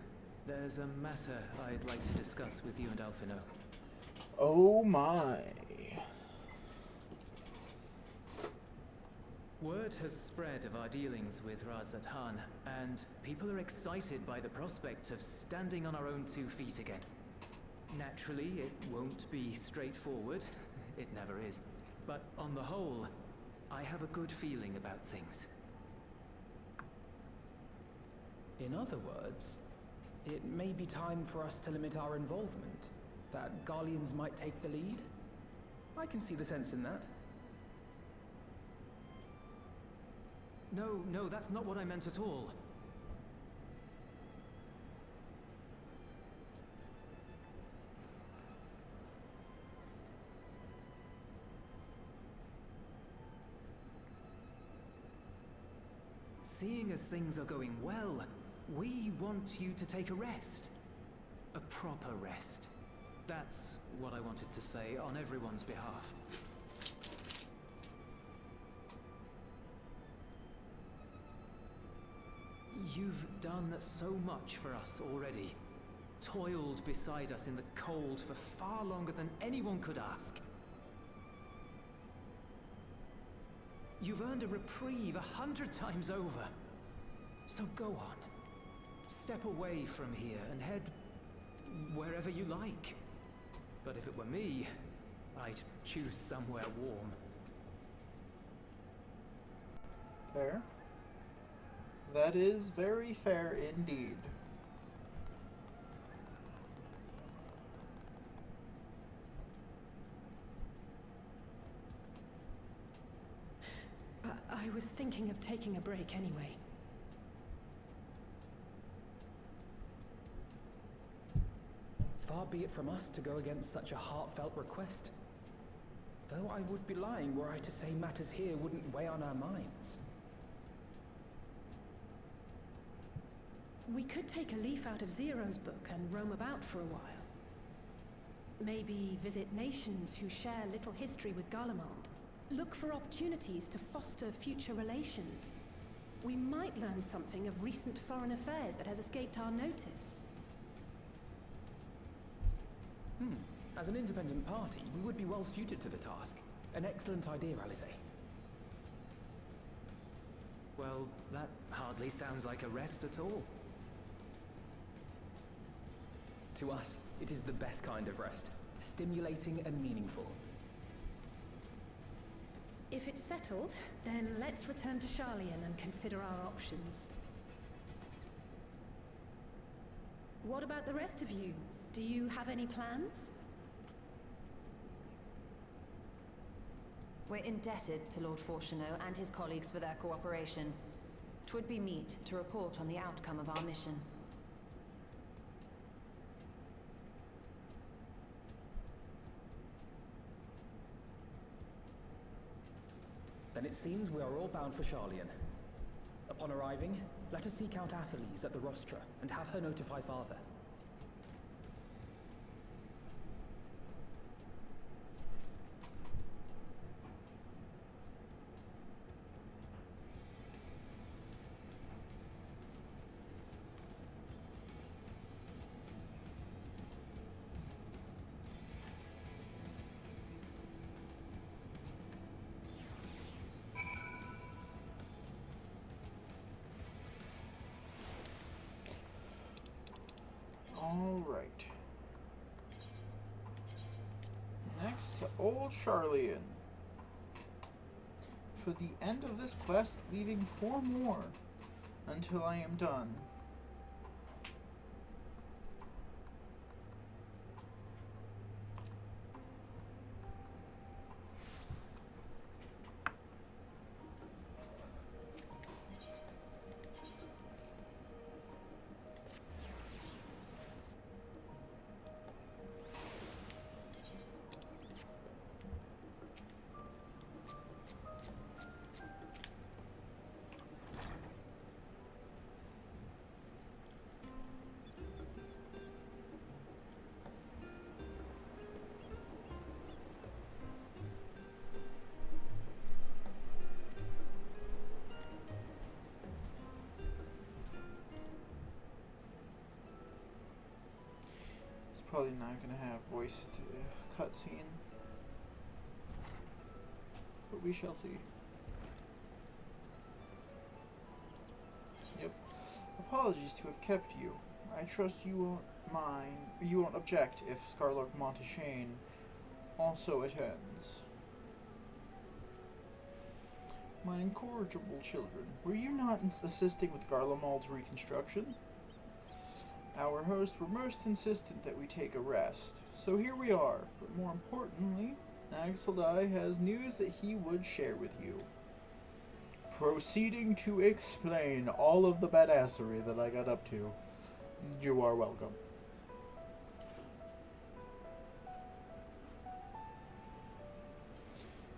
there's a matter I'd like to discuss with you and Alphinaud. Oh my. Word has spread of our dealings with Razat-Han, and people are excited by the prospect of standing on our own 2 feet again. Naturally, it won't be straightforward. It never is. But on the whole, I have a good feeling about things. In other words, it may be time for us to limit our involvement. That Garleans might take the lead. I can see the sense in that. No, that's not what I meant at all. Seeing as things are going well, we want you to take a rest. A proper rest. That's what I wanted to say on everyone's behalf. You've done so much for us already. Toiled beside us in the cold for far longer than anyone could ask. You've earned a reprieve 100 times over. So go on. Step away from here and head wherever you like. But if it were me, I'd choose somewhere warm. Fair. That is very fair indeed. I was thinking of taking a break anyway. Far be it from us to go against such a heartfelt request. Though I would be lying were I to say matters here wouldn't weigh on our minds. We could take a leaf out of Zero's book and roam about for a while. Maybe visit nations who share little history with Garlemald. Look for opportunities to foster future relations. We might learn something of recent foreign affairs that has escaped our notice. As an independent party, we would be well suited to the task. An excellent idea, Alisaie. Well, that hardly sounds like a rest at all. To us, it is the best kind of rest. Stimulating and meaningful. If it's settled, then let's return to Sharlayan and consider our options. What about the rest of you? Do you have any plans? We're indebted to Lord Fortuneau and his colleagues for their cooperation. 'Twould be meet to report on the outcome of our mission. Then it seems we are all bound for Sharlayan. Upon arriving, let us seek out Atheles at the Rostra and have her notify Father. Alright. Next to Old Sharlayan. For the end of this quest, leaving 4 more until I am done. probably not gonna have voice cutscene, but we shall see. Yep. Apologies to have kept you. I trust you won't mind. You won't object if Scarlord Montaigne also attends. My incorrigible children, were you not assisting with Garlemald's reconstruction? Our hosts were most insistent that we take a rest, so here we are. But more importantly, Axeldai has news that he would share with you. Proceeding to explain all of the badassery that I got up to. You are welcome.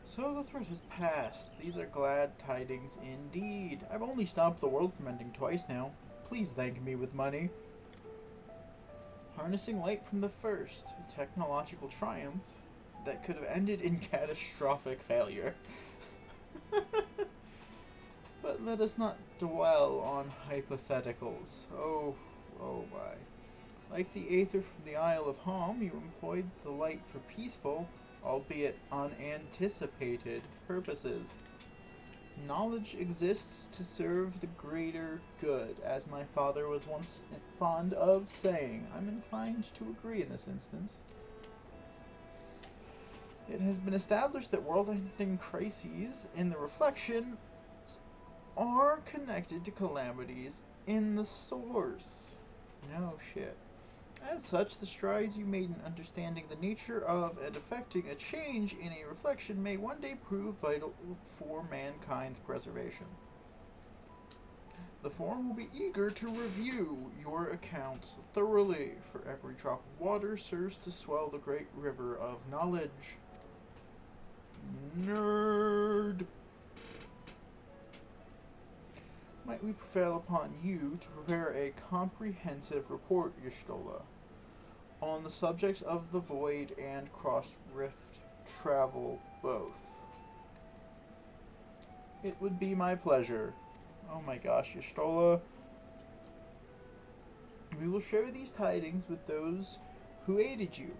So the threat has passed. These are glad tidings indeed. I've only stopped the world from ending twice now. Please thank me with money. Harnessing light from the first, a technological triumph that could have ended in catastrophic failure. But let us not dwell on hypotheticals. Oh my. Like the Aether from the Isle of Hom, you employed the light for peaceful, albeit unanticipated, purposes. Knowledge exists to serve the greater good, as my father was once fond of saying. I'm inclined to agree in this instance. It has been established that world-ending crises in the reflection are connected to calamities in the source. No shit. As such, the strides you made in understanding the nature of and affecting a change in a reflection may one day prove vital for mankind's preservation. The Forum will be eager to review your accounts thoroughly, for every drop of water serves to swell the great river of knowledge. Nerd! Might we prevail upon you to prepare a comprehensive report, Y'shtola, on the subjects of the Void and Crossed Rift travel both? It would be my pleasure. Oh my gosh, Y'shtola. We will share these tidings with those who aided you,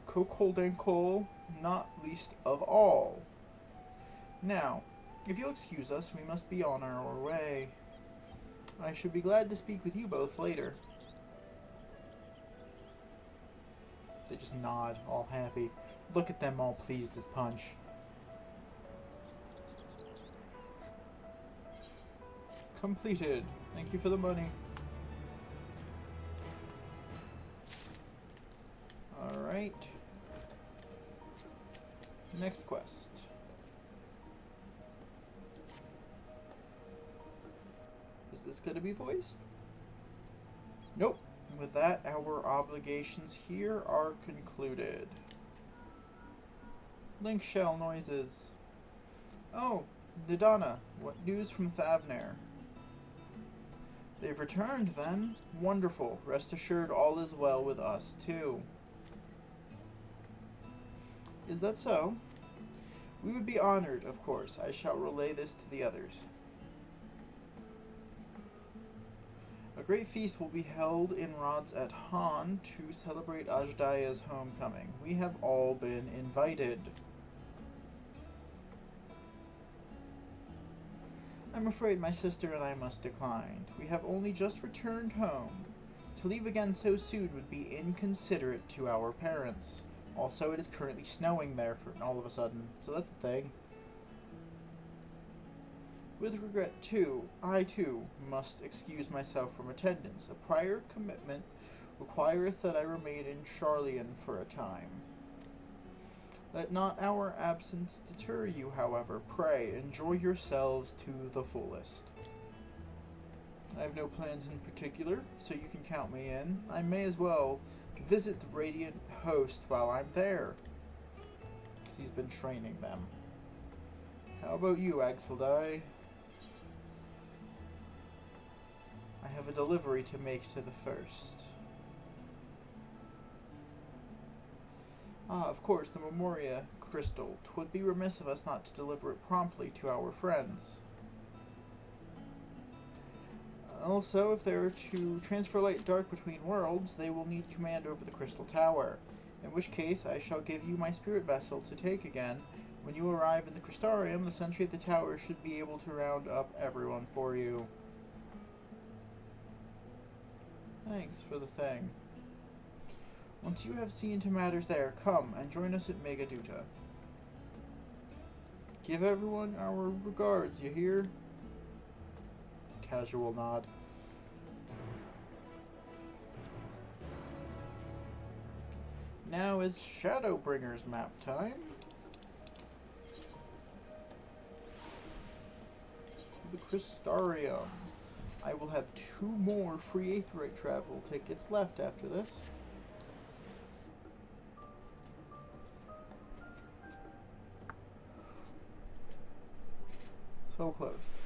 Kokoldenko not least of all. Now, if you'll excuse us, we must be on our way. I should be glad to speak with you both later. They just nod, all happy. Look at them all pleased as punch. Completed. Thank you for the money. Alright. Next quest. Is this going to be voiced? Nope. With that, our obligations here are concluded. Link shell noises. Oh, Didana, what news from Thavnair? They've returned, then? Wonderful. Rest assured all is well with us, too. Is that so? We would be honored, of course. I shall relay this to the others. A great feast will be held in Rods at Han to celebrate Ajdaya's homecoming. We have all been invited. I'm afraid my sister and I must decline. We have only just returned home. To leave again so soon would be inconsiderate to our parents. Also, it is currently snowing there for all of a sudden, so that's a thing. With regret, too, I, too, must excuse myself from attendance. A prior commitment requireth that I remain in Sharlayan for a time. Let not our absence deter you, however. Pray, enjoy yourselves to the fullest. I have no plans in particular, so you can count me in. I may as well visit the Radiant Host while I'm there, because he's been training them. How about you, Axeldai? I have a delivery to make to the First. Ah, of course, the Memoria Crystal. 'Twould be remiss of us not to deliver it promptly to our friends. Also, if they are to transfer light dark between worlds, they will need command over the Crystal Tower, in which case I shall give you my spirit vessel to take again. When you arrive in the Crystarium, the sentry at the tower should be able to round up everyone for you. Thanks for the thing. Once you have seen to matters there, come and join us at Megaduta. Give everyone our regards, you hear? Casual nod. Now it's Shadowbringers map time. The Crystarium. I will have 2 more free Aetheryte travel tickets left after this. So close.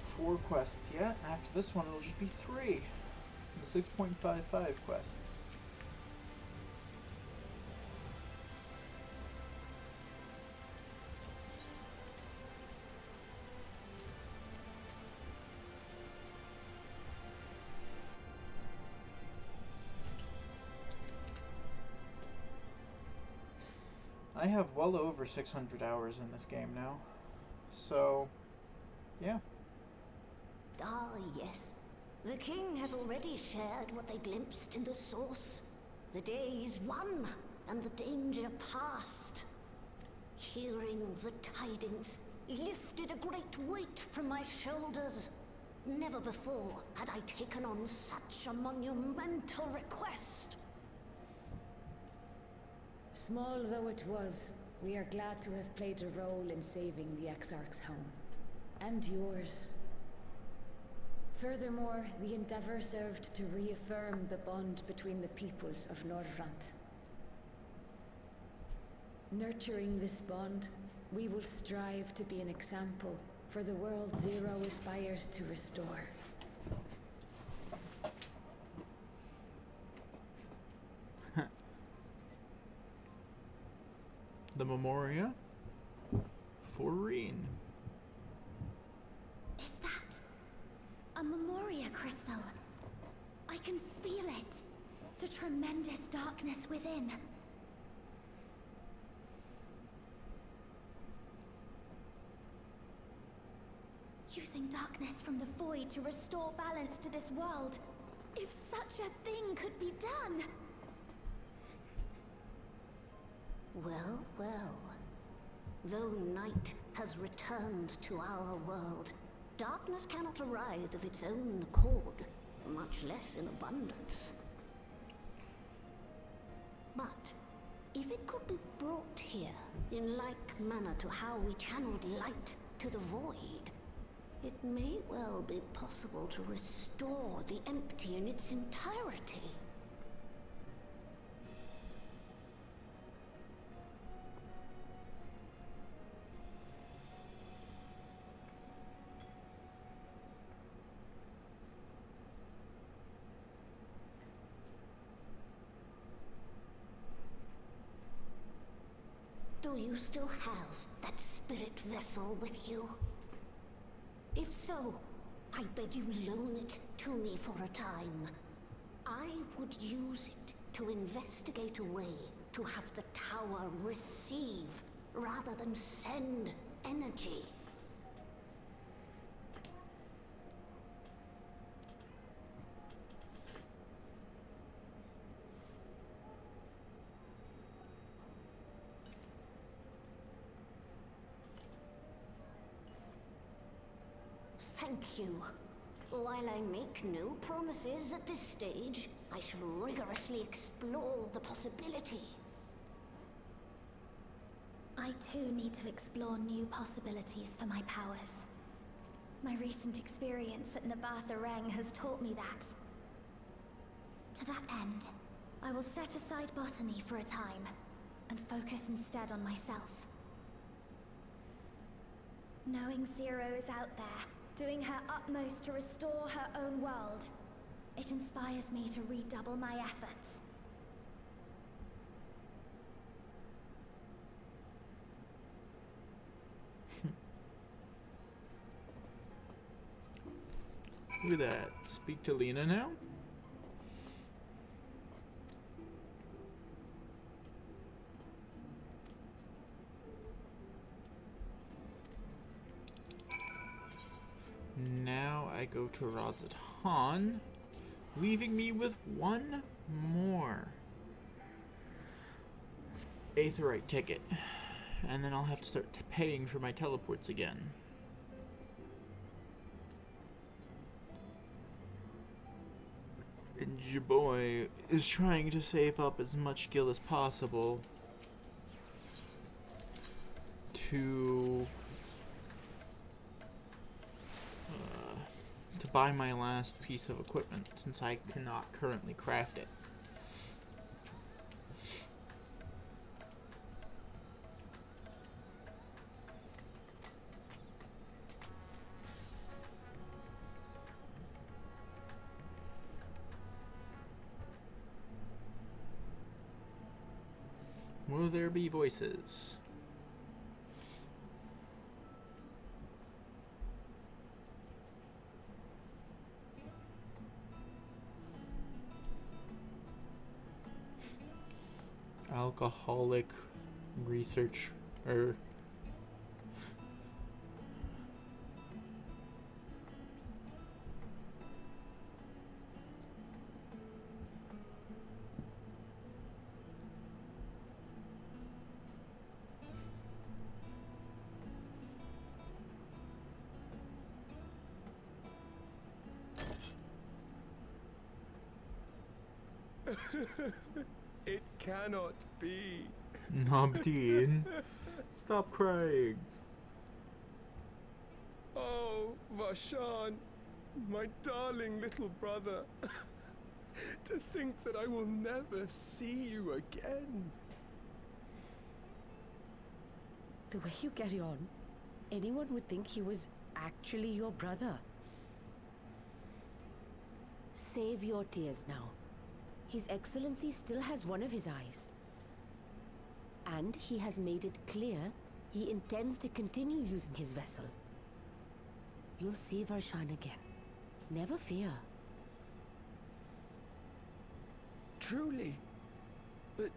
Four quests yet. After this one, it'll just be 3. The 6.55 quests. I have well over 600 hours in this game now. So, yeah. Ah, yes. The king has already shared what they glimpsed in the source. The day is won, and the danger past. Hearing the tidings lifted a great weight from my shoulders. Never before had I taken on such a monumental request. Small though it was, we are glad to have played a role in saving the Exarch's home. And yours. Furthermore, the Endeavor served to reaffirm the bond between the peoples of Norvrant. Nurturing this bond, we will strive to be an example for the world Zero aspires to restore. The Memoria for Reen. Is that a Memoria crystal? I can feel it. The tremendous darkness within. Using darkness from the void to restore balance to this world. If such a thing could be done. Well, well. Though night has returned to our world, darkness cannot arise of its own accord, much less in abundance. But if it could be brought here, in like manner to how we channeled light to the void, it may well be possible to restore the empty in its entirety. Do you still have that spirit vessel with you? If so, I beg you loan it to me for a time. I would use it to investigate a way to have the tower receive rather than send energy. Thank you. While I make no promises at this stage, I shall rigorously explore the possibility. I too need to explore new possibilities for my powers. My recent experience at Nabatha Reng has taught me that. To that end, I will set aside botany for a time, and focus instead on myself. Knowing Zero is out there, doing her utmost to restore her own world, It inspires me to redouble my efforts. Look at that. Speak to Lena now? Now I go to Radzatan, leaving me with one more Aetheryte ticket. And then I'll have to start paying for my teleports again. And your boy is trying to save up as much gil as possible to buy my last piece of equipment, since I cannot currently craft it. Will there be voices? Alcoholic research or It cannot be. Nabdeen, stop crying. Oh, Vashan, my darling little brother. To think that I will never see you again. The way you carry on, anyone would think he was actually your brother. Save your tears now. His Excellency still has one of his eyes. And he has made it clear he intends to continue using his vessel. You'll see Varshan again. Never fear. Truly? But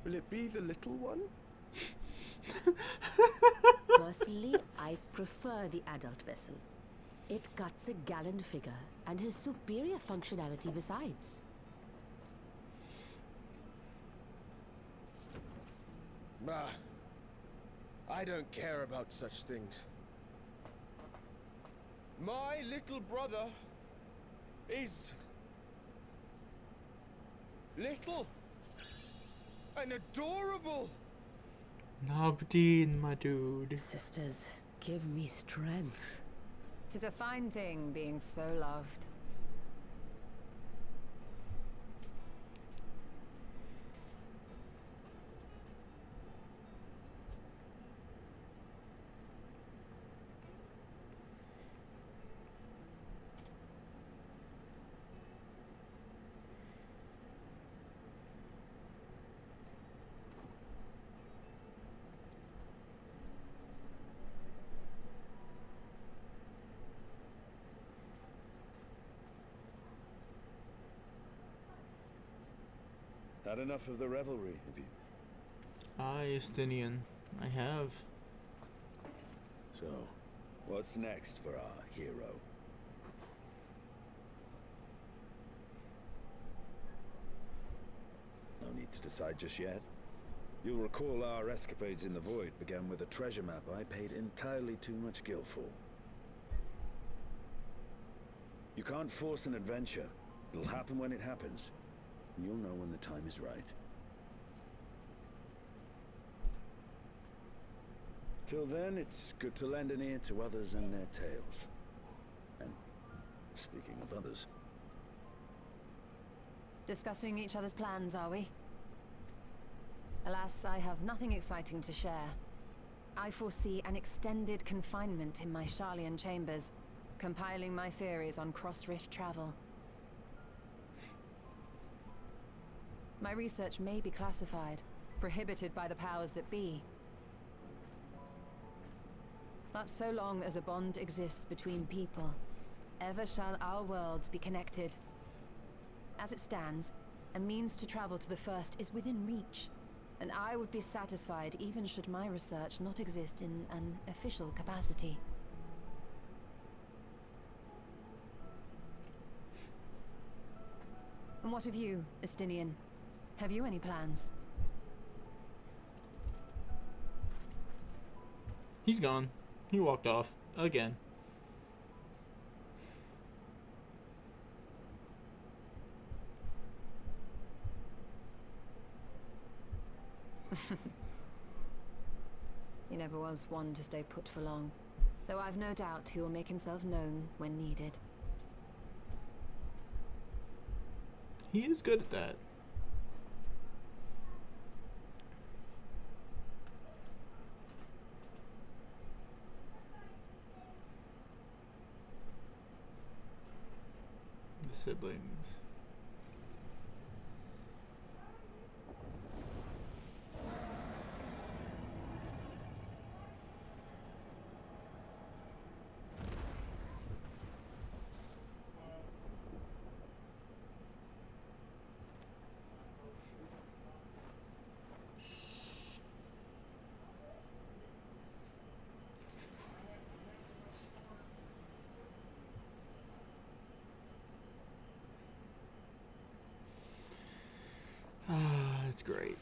will it be the little one? Personally, I prefer the adult vessel. It cuts a gallant figure and has superior functionality besides. Ah, I don't care about such things. My little brother is little and adorable. Nabdeen, my dude. Sisters, give me strength. 'Tis a fine thing being so loved. Had enough of the revelry, have you? Aye, Estinian, I have. So, what's next for our hero? No need to decide just yet. You'll recall our escapades in the Void began with a treasure map I paid entirely too much gil for. You can't force an adventure. It'll happen when it happens. And you'll know when the time is right. Till then, it's good to lend an ear to others and their tales. And speaking of others... Discussing each other's plans, are we? Alas, I have nothing exciting to share. I foresee an extended confinement in my Sharlayan chambers, compiling my theories on cross-rift travel. My research may be classified, prohibited by the powers that be. But so long as a bond exists between people, ever shall our worlds be connected. As it stands, a means to travel to the First is within reach, and I would be satisfied even should my research not exist in an official capacity. And what of you, Estinian? Have you any plans? He's gone. He walked off. Again. He never was one to stay put for long, though I've no doubt he will make himself known when needed. He is good at that. The siblings. That's great.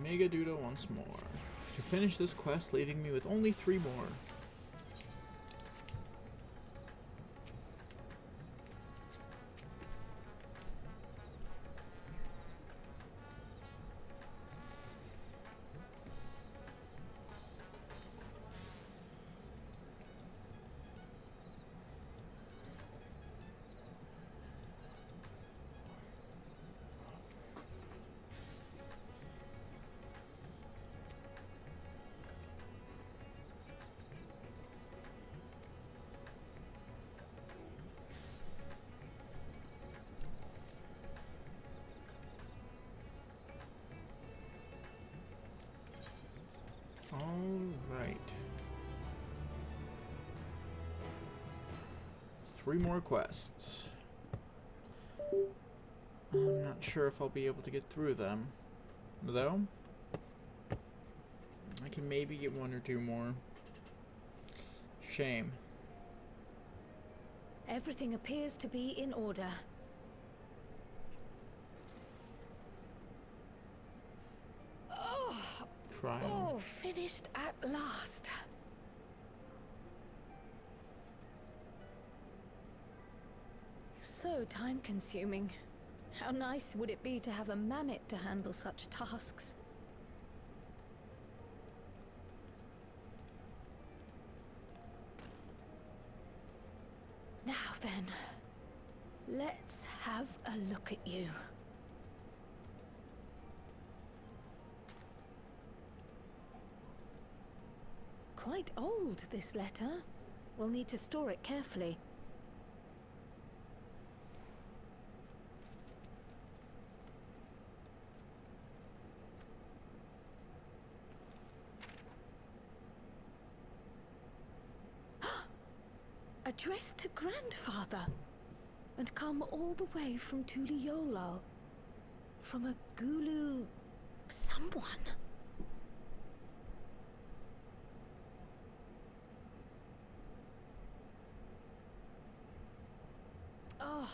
Megaduda once more. To finish this quest, leaving me with only 3 more. Alright. 3 more quests. I'm not sure if I'll be able to get through them, though. I can maybe get 1 or 2 more. Shame. Everything appears to be in order. Trial. Oh, finished at last. So time-consuming. How nice would it be to have a Mammit to handle such tasks? Now then, let's have a look at you. Quite old, this letter. We'll need to store it carefully. Addressed to Grandfather, and come all the way from Tuliolal, from a Gulu someone. Oh,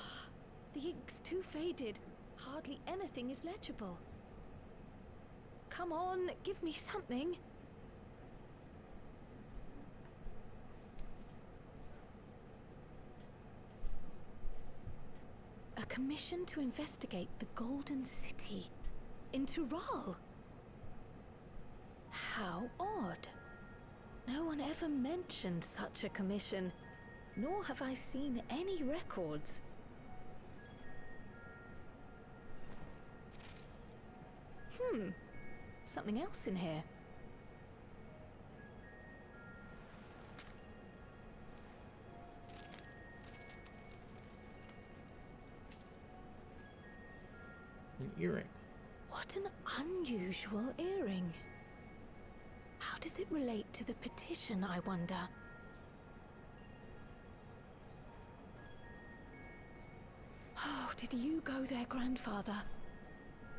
the ink's too faded. Hardly anything is legible. Come on, give me something. commission to investigate the Golden City in Tural. How odd. No one ever mentioned such a commission, nor have I seen any records. Something else in here. An earring. What an unusual earring. How does it relate to the petition, I wonder? Oh, did you go there, grandfather?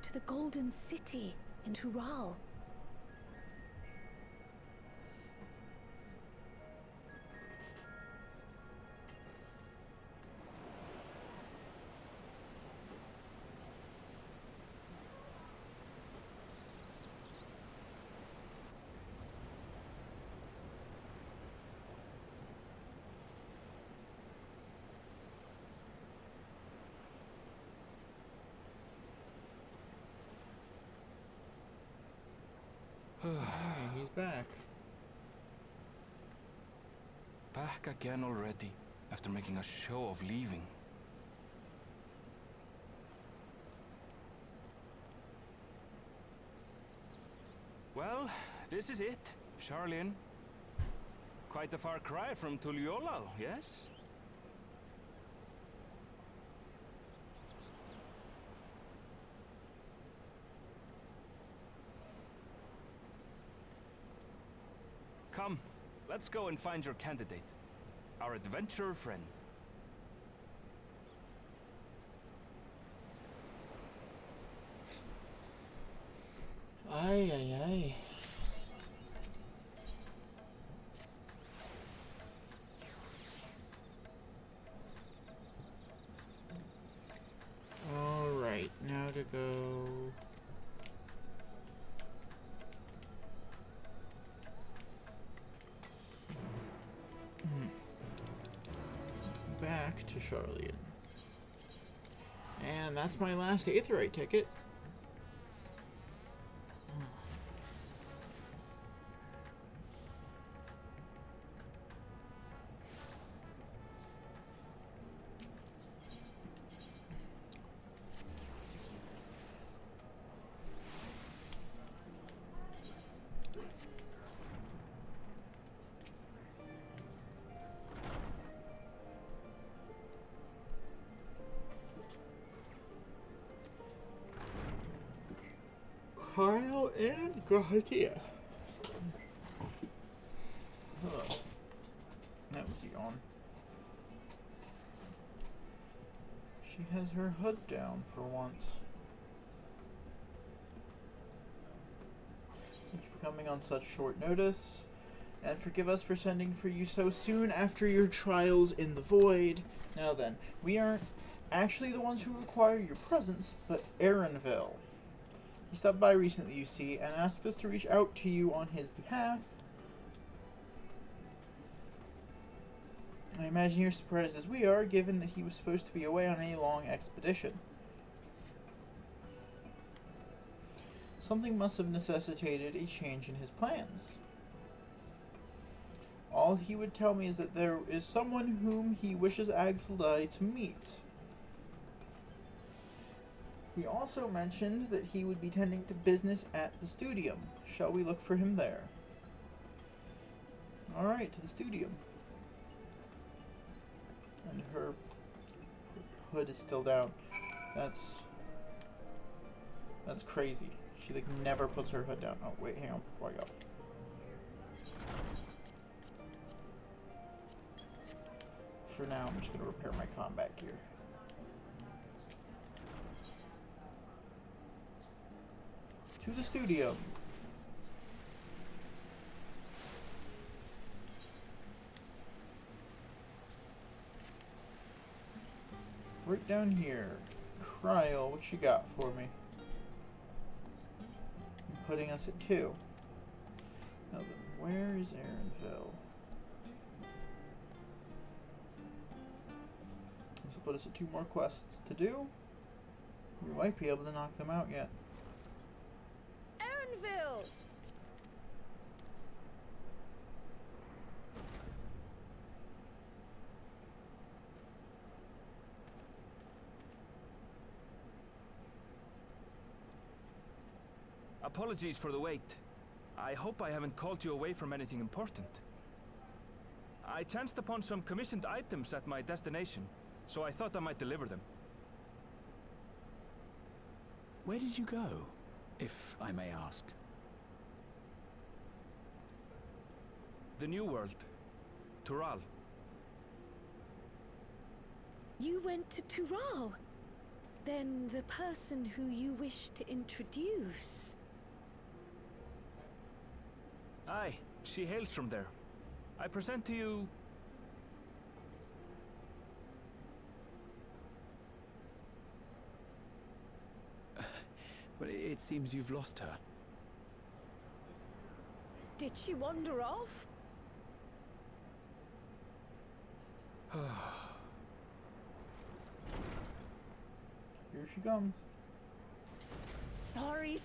To the Golden City in Tural? Hey, he's back. Back again already, after making a show of leaving. Well, this is it, Sharlayan. Quite a far cry from Tuliyollal, yes? Come, let's go and find your candidate, our adventurer friend. Ay, ay, ay. Alright, now to go... back to Sharlayan. And that's my last Aetheryte ticket. Kyle and Grahatia. Oh, that was yawn. She has her hood down for once. Thank you for coming on such short notice, and forgive us for sending for you so soon after your trials in the void. Now then, we aren't actually the ones who require your presence, but Erenville. He stopped by recently, you see, and asked us to reach out to you on his behalf. I imagine you're surprised as we are, given that he was supposed to be away on a long expedition. Something must have necessitated a change in his plans. All he would tell me is that there is someone whom he wishes Axeldai to meet. He also mentioned that he would be tending to business at the Studium. Shall we look for him there? Alright, to the Studium. And her hood is still down. That's crazy. She like never puts her hood down. Oh wait, hang on before I go. For now, I'm just gonna repair my combat gear. To the Studium. Right down here. Cryo, what you got for me? You're putting us at 2. Now then, where is Erenville? Is it put us at 2 more quests to do. We might be able to knock them out yet. Erenville! Apologies for the wait. I hope I haven't called you away from anything important. I chanced upon some commissioned items at my destination, so I thought I might deliver them. Where did you go, if I may ask? The New World. Tural. You went to Tural? Then the person who you wish to introduce... Aye, she hails from there. I present to you... Well, it seems you've lost her. Did she wander off? Here she comes. Sorry.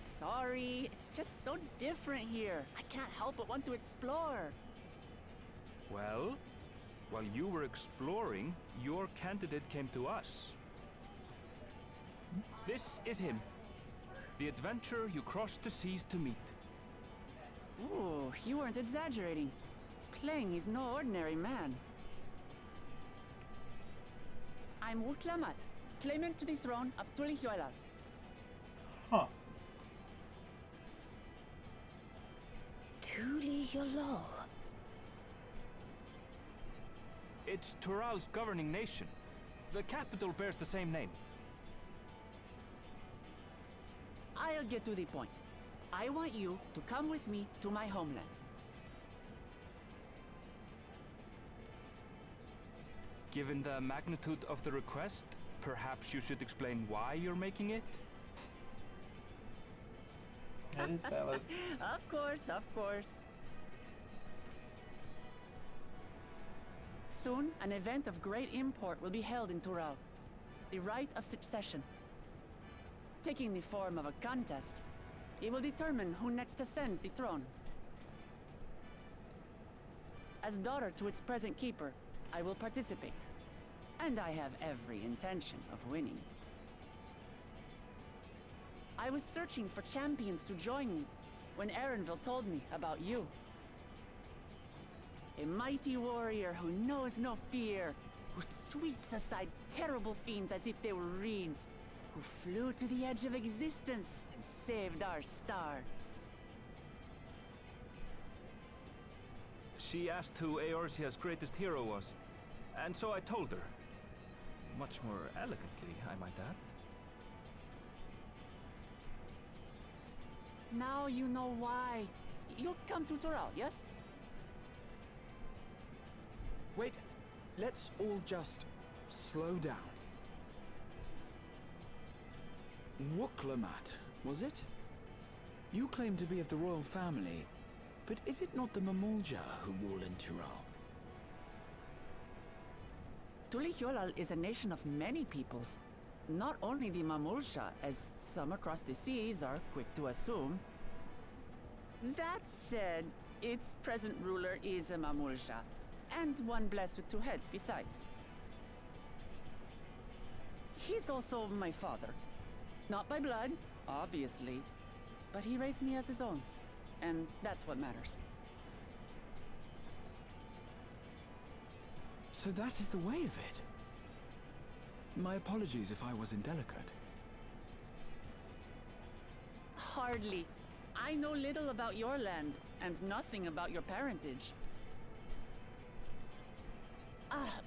It's just so different here. I can't help but want to explore. Well, while you were exploring, your candidate came to us. This is him. The adventurer you crossed the seas to meet. Ooh, you weren't exaggerating. It's plain he's no ordinary man. I'm Uklamat, claimant to the throne of Tulihuela. Huh. Tuliyollal. It's Tural's governing nation. The capital bears the same name. I'll get to the point. I want you to come with me to my homeland. Given the magnitude of the request, perhaps you should explain why you're making it? That is valid. Of course. Soon, an event of great import will be held in Tural. The Rite of Succession. Taking the form of a contest, it will determine who next ascends the throne. As daughter to its present keeper, I will participate. And I have every intention of winning. I was searching for champions to join me when Erenville told me about you. A mighty warrior who knows no fear, who sweeps aside terrible fiends as if they were reeds, who flew to the edge of existence and saved our star. She asked who Eorzea's greatest hero was, and so I told her. Much more elegantly, I might add. Now you know why. You'll come to Tural, yes? Wait, let's all just slow down. Wuklamat, was it? You claim to be of the royal family, but is it not the Mamulja who rule in Tural? Tulihuela is a nation of many peoples. Not only the Mamulja, as some across the seas are quick to assume. That said, its present ruler is a Mamulja, and one blessed with 2 heads besides. He's also my father. Not by blood, obviously, but he raised me as his own, and that's what matters. So that is the way of it. My apologies if I was indelicate. Hardly. I know little about your land, and nothing about your parentage.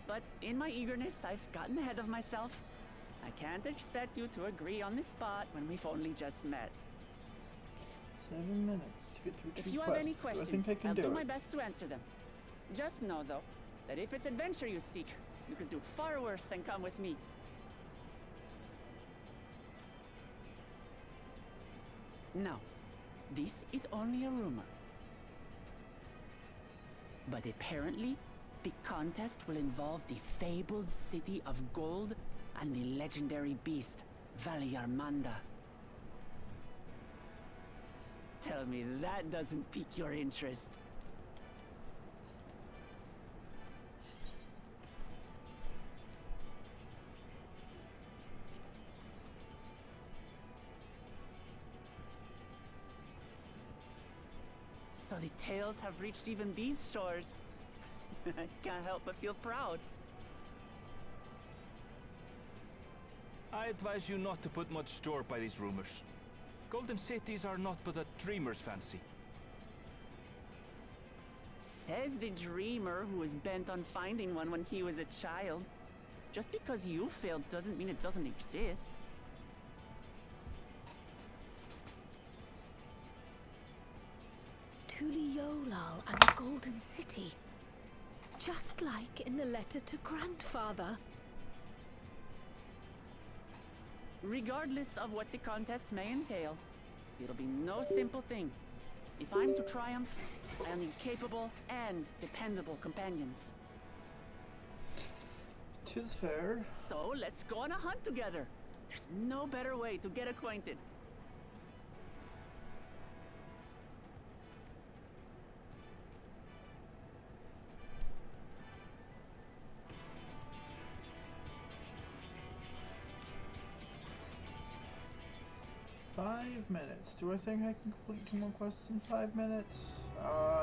But in my eagerness, I've gotten ahead of myself. I can't expect you to agree on the spot when we've only just met. 7 minutes to get through 2 quests. If you have any I questions, think I can I'll do it. my best to answer them. Just know, though, that if it's adventure you seek, you could do far worse than come with me. Now, this is only a rumor. But apparently, the contest will involve the fabled city of gold and the legendary beast, Valyarmanda. Tell me that doesn't pique your interest. So the tales have reached even these shores. I can't help but feel proud. I advise you not to put much store by these rumors. Golden cities are not but a dreamer's fancy. Says the dreamer who was bent on finding one when he was a child. Just because you failed doesn't mean it doesn't exist. Tuliolal and the Golden City. Just like in the letter to Grandfather. Regardless of what the contest may entail, it'll be no simple thing. If I'm to triumph, I'll need capable and dependable companions. 'Tis fair. So let's go on a hunt together. There's no better way to get acquainted. Five minutes. Do I think I can complete 2 more quests in 5 minutes?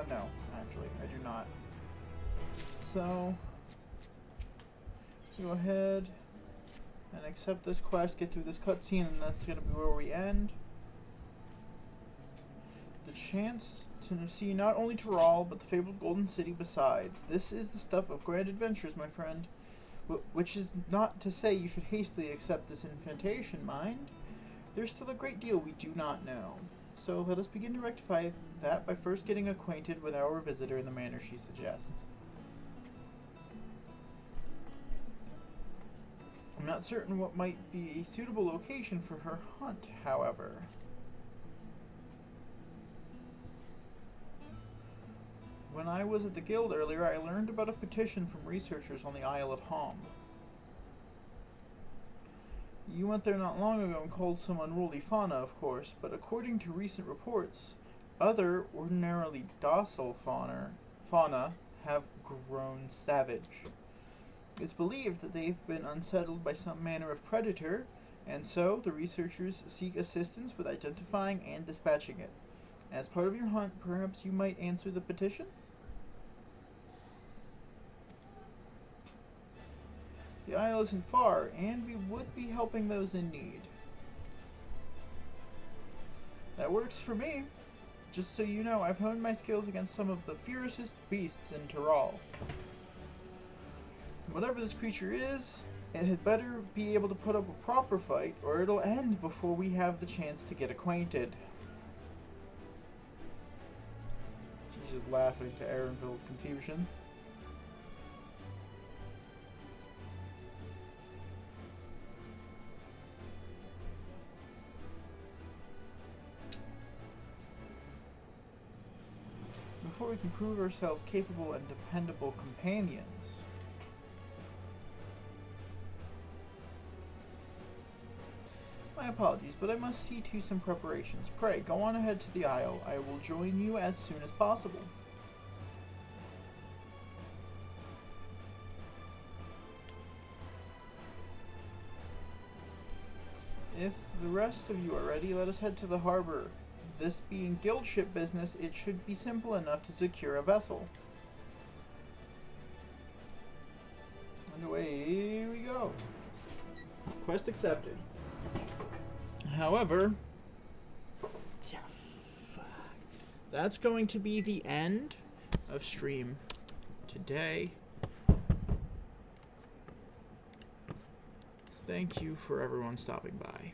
No, actually, I do not. So, go ahead and accept this quest, get through this cutscene, and that's gonna be where we end. The chance to see not only Tyrell, but the fabled Golden City besides. This is the stuff of grand adventures, my friend. Which is not to say you should hastily accept this invitation, mind. There's still a great deal we do not know. So let us begin to rectify that by first getting acquainted with our visitor in the manner she suggests. I'm not certain what might be a suitable location for her hunt, however. When I was at the guild earlier, I learned about a petition from researchers on the Isle of Hom. You went there not long ago and called some unruly fauna, of course, but according to recent reports, other ordinarily docile fauna have grown savage. It's believed that they've been unsettled by some manner of predator, and so the researchers seek assistance with identifying and dispatching it. As part of your hunt, perhaps you might answer the petition? The isle isn't far, and we would be helping those in need. That works for me. Just so you know, I've honed my skills against some of the fiercest beasts in Tyrell. Whatever this creature is, it had better be able to put up a proper fight, or it'll end before we have the chance to get acquainted. She's just laughing to Erenville's confusion. Before we can prove ourselves capable and dependable companions. My apologies, but I must see to some preparations. Pray, go on ahead to the Isle. I will join you as soon as possible. If the rest of you are ready, let us head to the harbor. This being guild ship business, it should be simple enough to secure a vessel. And away we go. Quest accepted. However, that's going to be the end of stream today. Thank you for everyone stopping by.